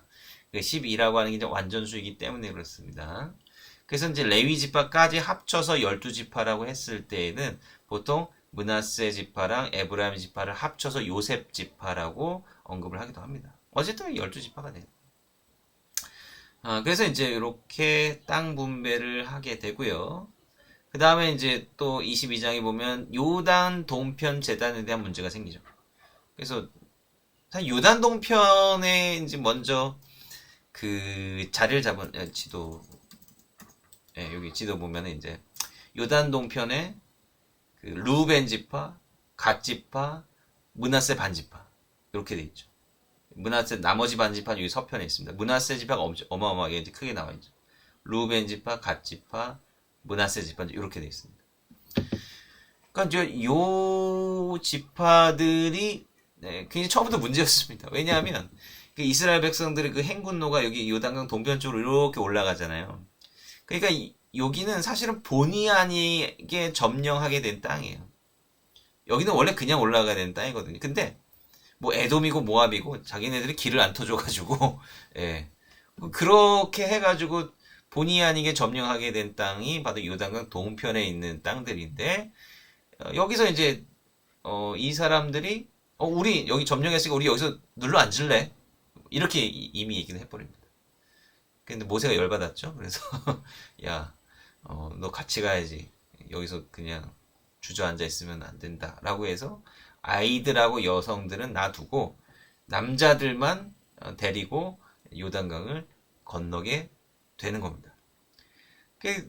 12라고 하는 게 이제 완전수이기 때문에 그렇습니다. 그래서 이제 레위 지파까지 합쳐서 12지파라고 했을 때에는 보통 므낫세 지파랑 에브라임 지파를 합쳐서 요셉 지파라고 언급을 하기도 합니다. 어쨌든 12지파가 돼요. 그래서 이제 이렇게 땅 분배를 하게 되고요. 그 다음에 이제 또 22장에 보면 요단 동편 제단에 대한 문제가 생기죠. 그래서 요단 동편에 이제 먼저 그 자리를 잡은 지도, 여기 지도 보면은 이제 요단 동편에 그 루벤 지파, 갓 지파, 므낫세 반 지파 이렇게 돼 있죠. 므낫세 나머지 반 지파는 여기 서편에 있습니다. 므낫세 지파가 어마어마하게 이제 크게 나와 있죠. 루벤 지파, 갓 지파, 므낫세 지파 이렇게 돼 있습니다. 그러니까 이제 요 지파들이 굉장히 처음부터 문제였습니다. 왜냐하면 그 이스라엘 백성들의 그 행군로가 여기 요단강 동편 쪽으로 이렇게 올라가잖아요. 그러니까 여기는 사실은 본의 아니게 점령하게 된 땅이에요. 여기는 원래 그냥 올라가야 되는 땅이거든요. 근데 뭐 에돔이고 모압이고 자기네들이 길을 안 터줘가지고 예. 그렇게 해가지고 본의 아니게 점령하게 된 땅이 바로 요단강 동편에 있는 땅들인데 여기서 이제 이 사람들이 우리 여기 점령했으니까 우리 여기서 눌러 앉을래? 이렇게 이미 얘기는 해버립니다. 근데 모세가 열받았죠. 그래서 야, 너 같이 가야지. 여기서 그냥 주저앉아 있으면 안 된다라고 해서 아이들하고 여성들은 놔두고 남자들만 데리고 요단강을 건너게 되는 겁니다.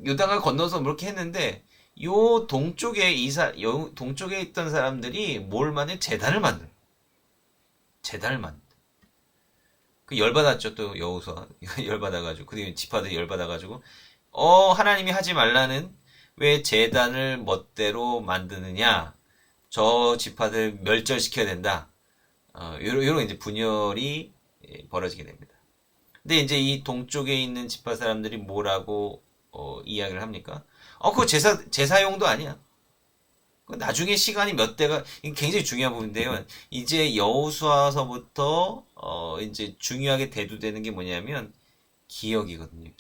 요단강을 건너서 그렇게 했는데 요 동쪽에 동쪽에 있던 사람들이 뭘 만든 재단을 만들어. 재단을 만든. 그 열받았죠. 또 여호수아 열받아가지고 그리고 지파들이 열받아가지고 하나님이 하지 말라는 왜 제단을 멋대로 만드느냐, 저 지파들 멸절시켜야 된다. 요런 이제 분열이 벌어지게 됩니다. 근데 이제 이 동쪽에 있는 지파 사람들이 뭐라고 이야기를 합니까? 그거 제사용도 아니야. 나중에 시간이 몇 대가 굉장히 중요한 부분인데요. 이제 여호수아서부터 이제 중요하게 대두되는 게 뭐냐면 기억이거든요.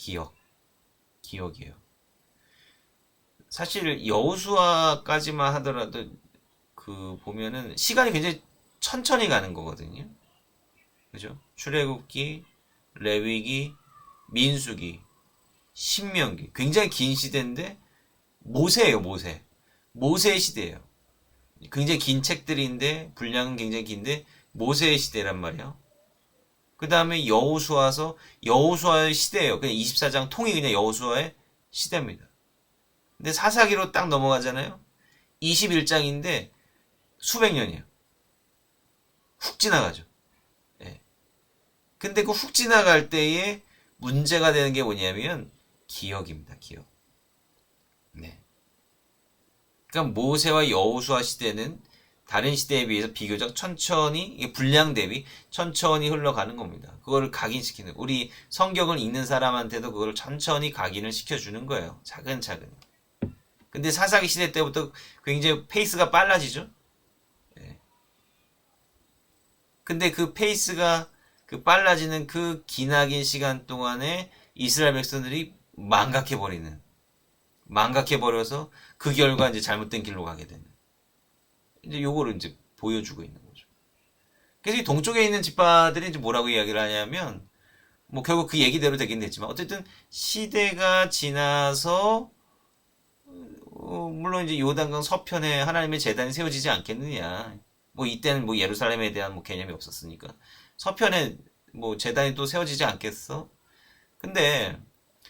기억이에요. 사실 여호수아까지만 하더라도 그 보면은 시간이 굉장히 천천히 가는 거거든요. 그죠? 출애굽기, 레위기, 민수기, 신명기 굉장히 긴 시대인데 모세예요. 모세의 시대예요. 굉장히 긴 책들인데 분량은 굉장히 긴데 모세의 시대란 말이에요. 그 다음에 여호수아의 시대예요. 그냥 24장 통이 그냥 여호수아의 시대입니다. 근데 사사기로 딱 넘어가잖아요. 21장인데 수백 년이에요. 훅 지나가죠. 예. 근데 그 훅 지나갈 때에 문제가 되는 게 뭐냐면 기억입니다. 기억. 네. 그러니까 모세와 여호수아 시대는 다른 시대에 비해서 비교적 천천히, 이게 분량 대비 천천히 흘러가는 겁니다. 그거를 각인시키는, 우리 성경을 읽는 사람한테도 그걸 천천히 각인을 시켜주는 거예요. 차근차근. 근데 사사기 시대 때부터 굉장히 페이스가 빨라지죠. 예. 근데 그 페이스가 그 빨라지는 그 기나긴 시간 동안에 이스라엘 백성들이 망각해버려서 그 결과 이제 잘못된 길로 가게 되는. 이제 요거를 이제 보여주고 있는 거죠. 그래서 이 동쪽에 있는 지파들이 이제 뭐라고 이야기를 하냐면, 뭐 결국 그 얘기대로 되긴 됐지만, 어쨌든 시대가 지나서, 물론 이제 요단강 서편에 하나님의 제단이 세워지지 않겠느냐. 뭐 이때는 뭐 예루살렘에 대한 뭐 개념이 없었으니까. 서편에 뭐 제단이 또 세워지지 않겠어? 근데,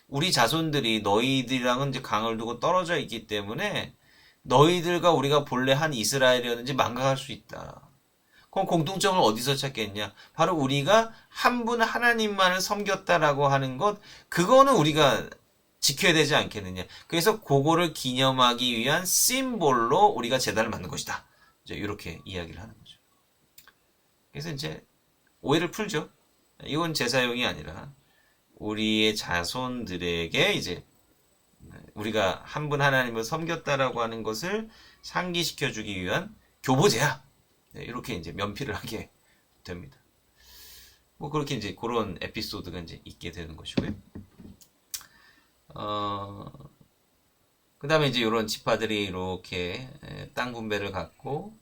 우리 자손들이 너희들이랑은 이제 강을 두고 떨어져 있기 때문에 너희들과 우리가 본래 한 이스라엘이었는지 망각할 수 있다. 그럼 공통점을 어디서 찾겠냐? 바로 우리가 한 분 하나님만을 섬겼다라고 하는 것, 그거는 우리가 지켜야 되지 않겠느냐. 그래서 그거를 기념하기 위한 심볼로 우리가 제단을 만든 것이다. 이제 이렇게 이야기를 하는 거죠. 그래서 이제 오해를 풀죠. 이건 제사용이 아니라 우리의 자손들에게 이제 우리가 한 분 하나님을 섬겼다라고 하는 것을 상기시켜 주기 위한 교보제야. 네, 이렇게 이제 면피를 하게 됩니다. 뭐 그렇게 이제 그런 에피소드가 이제 있게 되는 것이고요. 그 다음에 이제 이런 지파들이 이렇게 땅 분배를 받고,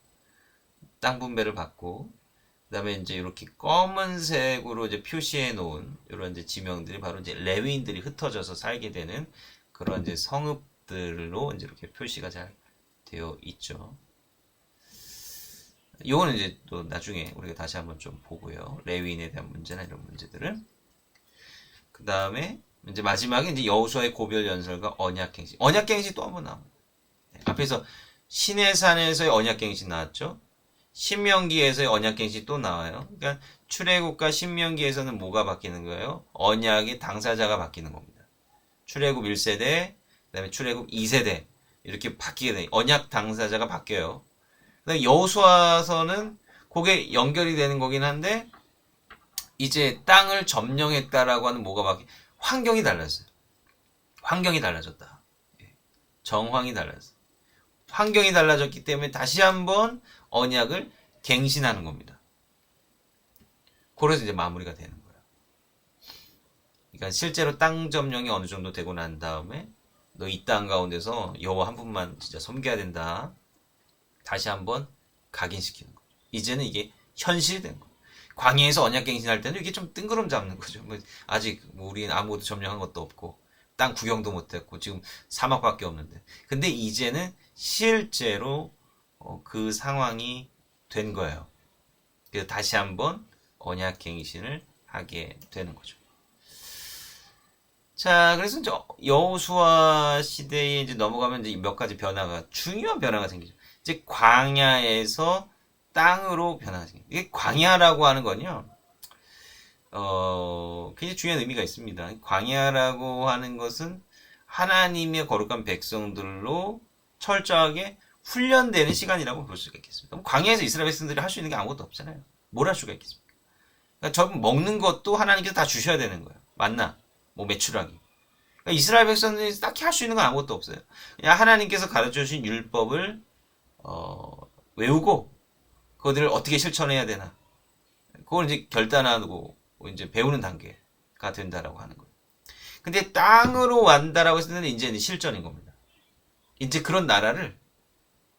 그 다음에 이제 이렇게 검은색으로 이제 표시해 놓은 이런 이제 지명들이 바로 이제 레위인들이 흩어져서 살게 되는 그런 이제 성읍들로 이제 이렇게 표시가 잘 되어 있죠. 이거는 이제 또 나중에 우리가 다시 한번 좀 보고요. 레위인에 대한 문제나 이런 문제들을. 그 다음에 이제 마지막에 이제 여호수아의 고별 연설과 언약갱신. 언약갱신 또 한번 나옵니다. 앞에서 시내산에서의 언약갱신 나왔죠. 신명기에서의 언약갱신 또 나와요. 그러니까 출애굽과 신명기에서는 뭐가 바뀌는 거예요? 언약의 당사자가 바뀌는 겁니다. 출애굽 1세대, 그다음에 출애굽 2세대 이렇게 바뀌게 돼. 언약 당사자가 바뀌어요. 그다음에 여호수아서는 그게 연결이 되는 거긴 한데 이제 땅을 점령했다라고 하는 뭐가 바뀌? 환경이 달랐어요. 환경이 달라졌다. 정황이 달랐어요. 환경이 달라졌기 때문에 다시 한번 언약을 갱신하는 겁니다. 그래서 이제 마무리가 되는 거예요. 그러니까 실제로 땅 점령이 어느 정도 되고 난 다음에 너 이 땅 가운데서 여호와 한 분만 진짜 섬겨야 된다. 다시 한번 각인시키는 거죠. 이제는 이게 현실이 된 거예요. 광야에서 언약갱신할 때는 이게 좀 뜬구름 잡는 거죠. 아직 우리는 아무것도 점령한 것도 없고 땅 구경도 못했고 지금 사막밖에 없는데. 근데 이제는 실제로 그 상황이 된 거예요. 그래서 다시 한번 언약갱신을 하게 되는 거죠. 자, 그래서 이제 여호수아 시대에 이제 넘어가면 이제 몇 가지 변화가 중요한 변화가 생기죠. 이제 광야에서 땅으로 변화가 생깁니다. 이게 광야라고 하는 건요. 굉장히 중요한 의미가 있습니다. 광야라고 하는 것은 하나님의 거룩한 백성들로 철저하게 훈련되는 시간이라고 볼 수가 있겠습니다. 광야에서 이스라엘 백성들이 할 수 있는 게 아무것도 없잖아요. 뭘 할 수가 있겠습니까? 그러니까 저 먹는 것도 하나님께서 다 주셔야 되는 거예요. 만나, 뭐 메추라기. 그러니까 이스라엘 백성들이 딱히 할 수 있는 건 아무것도 없어요. 그냥 하나님께서 가르쳐 주신 율법을 외우고 그것들을 어떻게 실천해야 되나. 그걸 이제 결단하고 이제 배우는 단계가 된다라고 하는 거예요. 근데 땅으로 완다라고 했을 때는 이제 실전인 겁니다. 이제 그런 나라를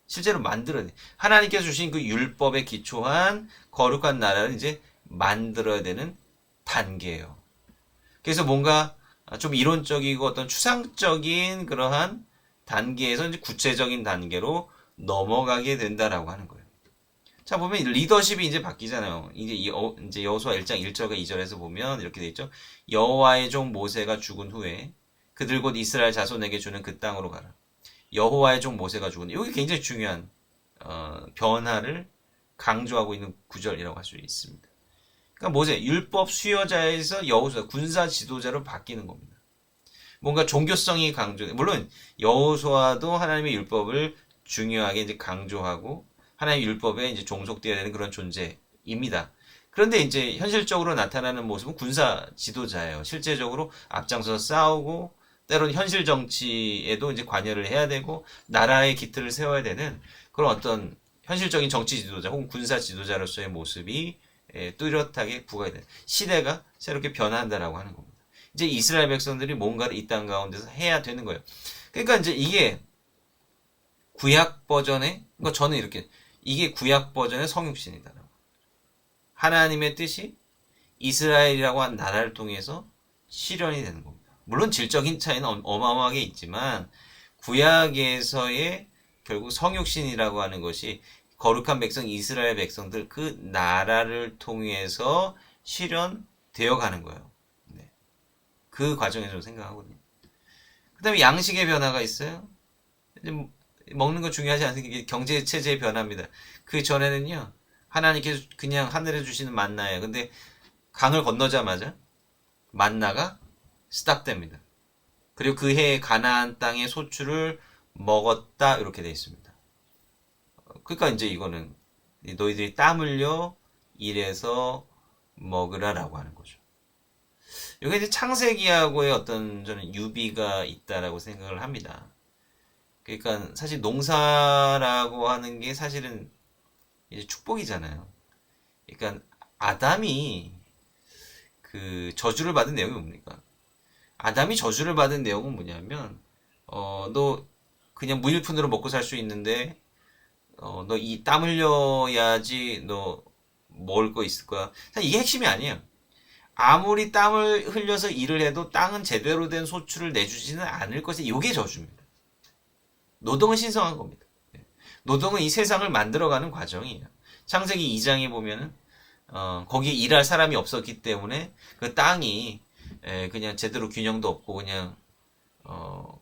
실제로 만들어야 돼. 하나님께서 주신 그 율법에 기초한 거룩한 나라를 이제 만들어야 되는 단계예요. 그래서 뭔가 좀 이론적이고 어떤 추상적인 그러한 단계에서 이제 구체적인 단계로 넘어가게 된다라고 하는 거예요. 자, 보면 리더십이 이제 바뀌잖아요. 이제 여호수아 1장 1절과 2절에서 보면 이렇게 돼 있죠. 여호와의 종 모세가 죽은 후에 그들 곧 이스라엘 자손에게 주는 그 땅으로 가라. 여호와의 종 모세가 죽은 후에. 이게 굉장히 중요한 변화를 강조하고 있는 구절이라고 할 수 있습니다. 그러니까 모세 율법 수여자에서 여호수아 군사 지도자로 바뀌는 겁니다. 뭔가 종교성이 강조. 물론 여호수아도 하나님의 율법을 중요하게 이제 강조하고 하나님의 율법에 이제 종속되어야 되는 그런 존재입니다. 그런데 이제 현실적으로 나타나는 모습은 군사 지도자예요. 실제적으로 앞장서서 싸우고 때로는 현실 정치에도 이제 관여를 해야 되고 나라의 기틀을 세워야 되는 그런 어떤 현실적인 정치 지도자 혹은 군사 지도자로서의 모습이 뚜렷하게 부각이 되는 시대가 새롭게 변화한다라고 하는 겁니다. 이제 이스라엘 백성들이 뭔가를 이 땅 가운데서 해야 되는 거예요. 그러니까 이제 이게 구약 버전의, 그러니까 저는 이렇게 이게 구약 버전의 성육신이다. 하나님의 뜻이 이스라엘이라고 한 나라를 통해서 실현이 되는 겁니다. 물론 질적인 차이는 어마어마하게 있지만 구약에서의 결국 성육신이라고 하는 것이 거룩한 백성 이스라엘 백성들 그 나라를 통해서 실현되어 가는 거예요. 네. 그 과정에서 생각하거든요. 그 다음에 양식의 변화가 있어요. 먹는 거 중요하지 않습니까? 경제 체제의 변화입니다. 그 전에는요, 하나님께서 그냥 하늘에 주시는 만나예요. 근데 강을 건너자마자 만나가 스탑됩니다. 그리고 그 해에 가나안 땅의 소출을 먹었다 이렇게 되어 있습니다. 그러니까 이제 이거는 너희들이 땀 흘려 일해서 먹으라라고 하는 거죠. 여기 이제 창세기하고의 어떤 저는 유비가 있다라고 생각을 합니다. 그러니까 사실 농사라고 하는 게 사실은 이제 축복이잖아요. 그러니까 아담이 그 저주를 받은 내용이 뭡니까? 아담이 저주를 받은 내용은 뭐냐면 너 그냥 무일푼으로 먹고 살 수 있는데 너 이 땀 흘려야지 너 먹을 거 있을 거야. 사실 이게 핵심이 아니에요. 아무리 땀을 흘려서 일을 해도 땅은 제대로 된 소출을 내주지는 않을 것이 이게 저주입니다. 노동은 신성한 겁니다. 노동은 이 세상을 만들어가는 과정이에요. 창세기 2장에 보면은 거기에 일할 사람이 없었기 때문에 그 땅이 그냥 제대로 균형도 없고 그냥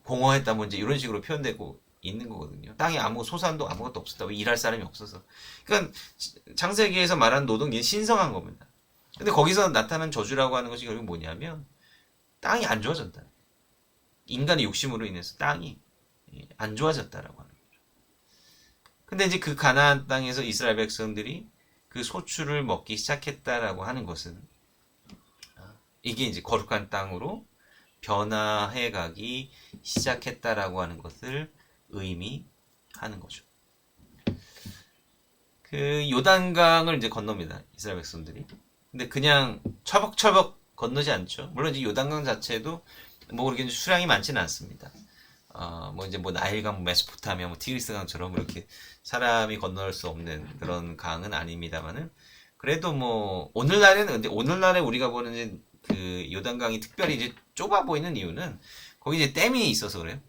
공허했다 뭐 이제 이런 식으로 표현되고 있는 거거든요. 땅에 아무 소산도 아무것도 없었다. 왜 일할 사람이 없어서. 그러니까 창세기에서 말하는 노동이 신성한 겁니다. 근데 거기서 나타난 저주라고 하는 것이 결국 뭐냐면 땅이 안 좋아졌다. 인간의 욕심으로 인해서 땅이 안 좋아졌다라고 하는 거죠. 근데 이제 그 가나안 땅에서 이스라엘 백성들이 그 소출을 먹기 시작했다라고 하는 것은 이게 이제 거룩한 땅으로 변화해 가기 시작했다라고 하는 것을 의미하는 거죠. 그 요단강을 이제 건넙니다. 이스라엘 백성들이. 근데 그냥 철벅철벅 건너지 않죠. 물론 이제 요단강 자체도 뭐 그렇게 수량이 많지는 않습니다. 뭐 이제 뭐 나일강, 메소포타미아, 뭐 티그리스강처럼 이렇게 사람이 건널 수 없는 그런 강은 아닙니다만은 그래도 뭐 오늘날에는 근데 오늘날에 우리가 보는 이제 그 요단강이 특별히 이제 좁아 보이는 이유는 거기 이제 댐이 있어서 그래요.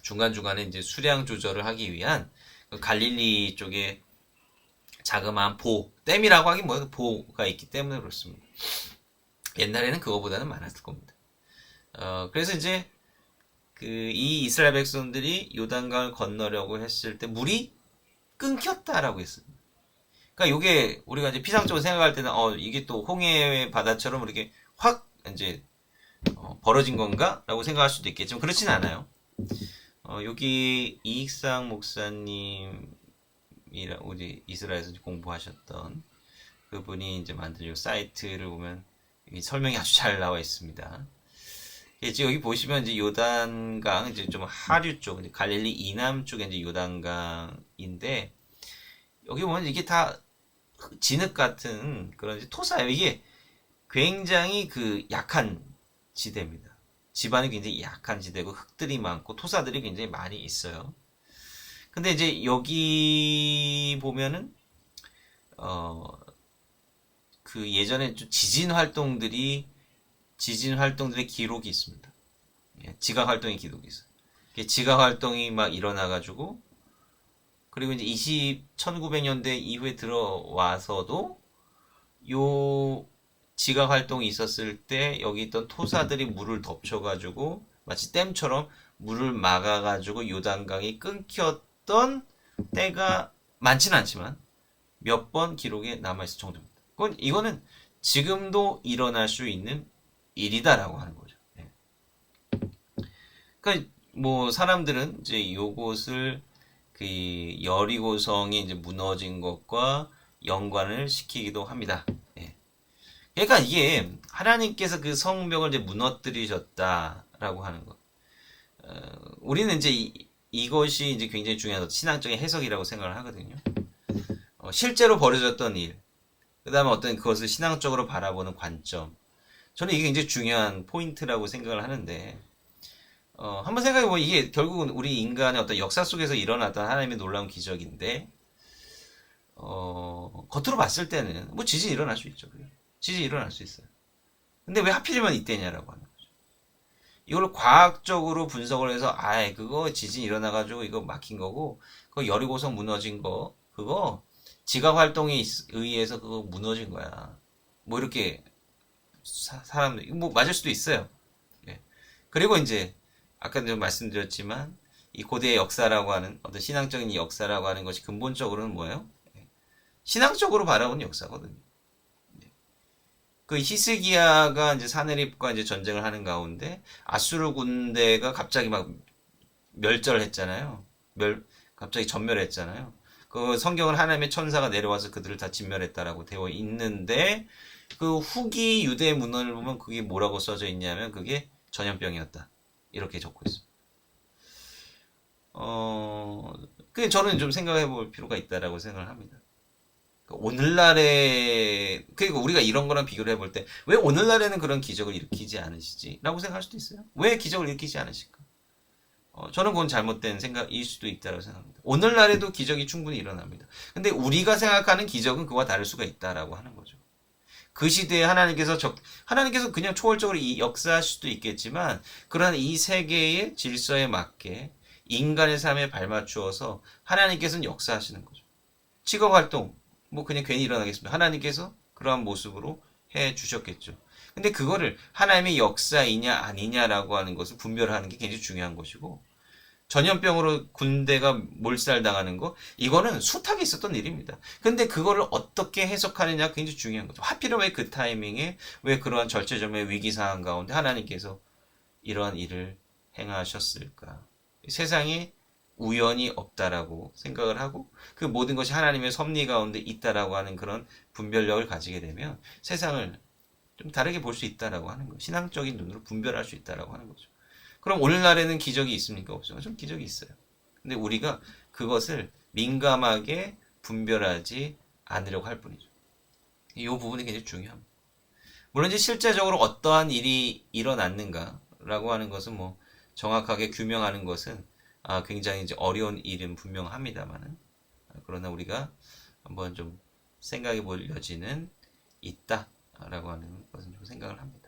중간중간에 이제 수량 조절을 하기 위한 그 갈릴리 쪽에 자그마한 댐이라고 하긴 뭐예요. 보가 있기 때문에 그렇습니다. 옛날에는 그거보다는 많았을 겁니다. 그래서 이제 이 이스라엘 백성들이 요단강을 건너려고 했을 때 물이 끊겼다라고 했습니다. 그러니까 이게 우리가 이제 피상적으로 생각할 때는 이게 또 홍해 바다처럼 이렇게 확 이제 벌어진 건가라고 생각할 수도 있겠지만 그렇지는 않아요. 여기 이익상 목사님이랑 우리 이스라엘에서 공부하셨던 그분이 이제 만든 이 사이트를 보면 설명이 아주 잘 나와 있습니다. 이제 여기 보시면 이제 요단강 이제 좀 하류 쪽, 이제 갈릴리 이남 쪽에 이제 요단강인데 여기 보면 이게 다 진흙 같은 그런 토사예요. 이게 굉장히 그 약한 지대입니다. 지반이 굉장히 약한 지대고 흙들이 많고 토사들이 굉장히 많이 있어요. 근데 이제 여기 보면은 그 예전에 좀 지진 활동들의 기록이 있습니다. 지각 활동의 기록이 있어요. 지각 활동이 막 일어나가지고 그리고 이제 1900년대 이후에 들어와서도 요 지각 활동이 있었을 때 여기 있던 토사들이 물을 덮쳐가지고 마치 댐처럼 물을 막아가지고 요단강이 끊겼던 때가 많지는 않지만 몇 번 기록에 남아있을 정도입니다. 이거는 지금도 일어날 수 있는 일이다라고 하는 거죠. 그러니까 뭐 사람들은 이제 요것을 그 여리고성이 이제 무너진 것과 연관을 시키기도 합니다. 그러니까 이게 하나님께서 그 성벽을 이제 무너뜨리셨다라고 하는 것. 우리는 이제 이것이 이제 굉장히 중요한 신앙적인 해석이라고 생각을 하거든요. 실제로 벌어졌던 일, 그 다음에 어떤 그것을 신앙적으로 바라보는 관점. 저는 이게 굉장히 중요한 포인트라고 생각을 하는데, 한번 생각해보면 이게 결국은 우리 인간의 어떤 역사 속에서 일어났던 하나님의 놀라운 기적인데, 겉으로 봤을 때는 뭐 지진이 일어날 수 있죠. 지진이 일어날 수 있어요. 근데 왜 하필이면 이때냐라고 하는 거죠. 이걸 과학적으로 분석을 해서, 그거 지진 일어나가지고 이거 막힌 거고, 그거 여리고성 무너진 거, 그거 지각 활동에 의해서 그거 무너진 거야. 뭐 이렇게 사람들 뭐 맞을 수도 있어요. 그리고 이제 아까도 말씀드렸지만 이 고대의 역사라고 하는 어떤 신앙적인 역사라고 하는 것이 근본적으로는 뭐예요? 신앙적으로 바라본 역사거든요. 그 히스기야가 이제 사내립과 이제 전쟁을 하는 가운데 아수르 군대가 갑자기 막 멸절했잖아요. 갑자기 전멸했잖아요. 그 성경은 하나님의 천사가 내려와서 그들을 다 진멸했다라고 되어 있는데 그 후기 유대 문헌을 보면 그게 뭐라고 써져 있냐면 그게 전염병이었다. 이렇게 적고 있습니다. 그 저는 좀 생각해 볼 필요가 있다라고 생각을 합니다. 오늘날에 그러니까 우리가 이런 거랑 비교를 해볼 때 왜 오늘날에는 그런 기적을 일으키지 않으시지?라고 생각할 수도 있어요. 왜 기적을 일으키지 않으실까? 저는 그건 잘못된 생각일 수도 있다고 생각합니다. 오늘날에도 기적이 충분히 일어납니다. 근데 우리가 생각하는 기적은 그와 다를 수가 있다라고 하는 거죠. 그 시대에 하나님께서 그냥 초월적으로 역사할 수도 있겠지만, 그러한 이 세계의 질서에 맞게 인간의 삶에 발맞추어서 하나님께서는 역사하시는 거죠. 직업 활동, 뭐 그냥 괜히 일어나겠습니다. 하나님께서 그러한 모습으로 해 주셨겠죠. 근데 그거를 하나님의 역사이냐 아니냐라고 하는 것을 분별하는 게 굉장히 중요한 것이고, 전염병으로 군대가 몰살당하는 거, 이거는 숱하게 있었던 일입니다. 근데 그거를 어떻게 해석하느냐가 굉장히 중요한 거죠. 하필이면 왜 그 타이밍에, 왜 그러한 절체절명의 위기상황 가운데 하나님께서 이러한 일을 행하셨을까? 세상에 우연이 없다라고 생각을 하고 그 모든 것이 하나님의 섭리 가운데 있다라고 하는 그런 분별력을 가지게 되면 세상을 좀 다르게 볼 수 있다라고 하는 거예요. 신앙적인 눈으로 분별할 수 있다라고 하는 거죠. 그럼 오늘날에는 기적이 있습니까? 없어요? 좀 기적이 있어요. 근데 우리가 그것을 민감하게 분별하지 않으려고 할 뿐이죠. 이 부분이 굉장히 중요합니다. 물론 이제 실제적으로 어떠한 일이 일어났는가라고 하는 것은 뭐 정확하게 규명하는 것은 굉장히 이제 어려운 일은 분명합니다만은, 그러나 우리가 한번 좀 생각해 볼 여지는 있다라고 하는 것은 좀 생각을 합니다.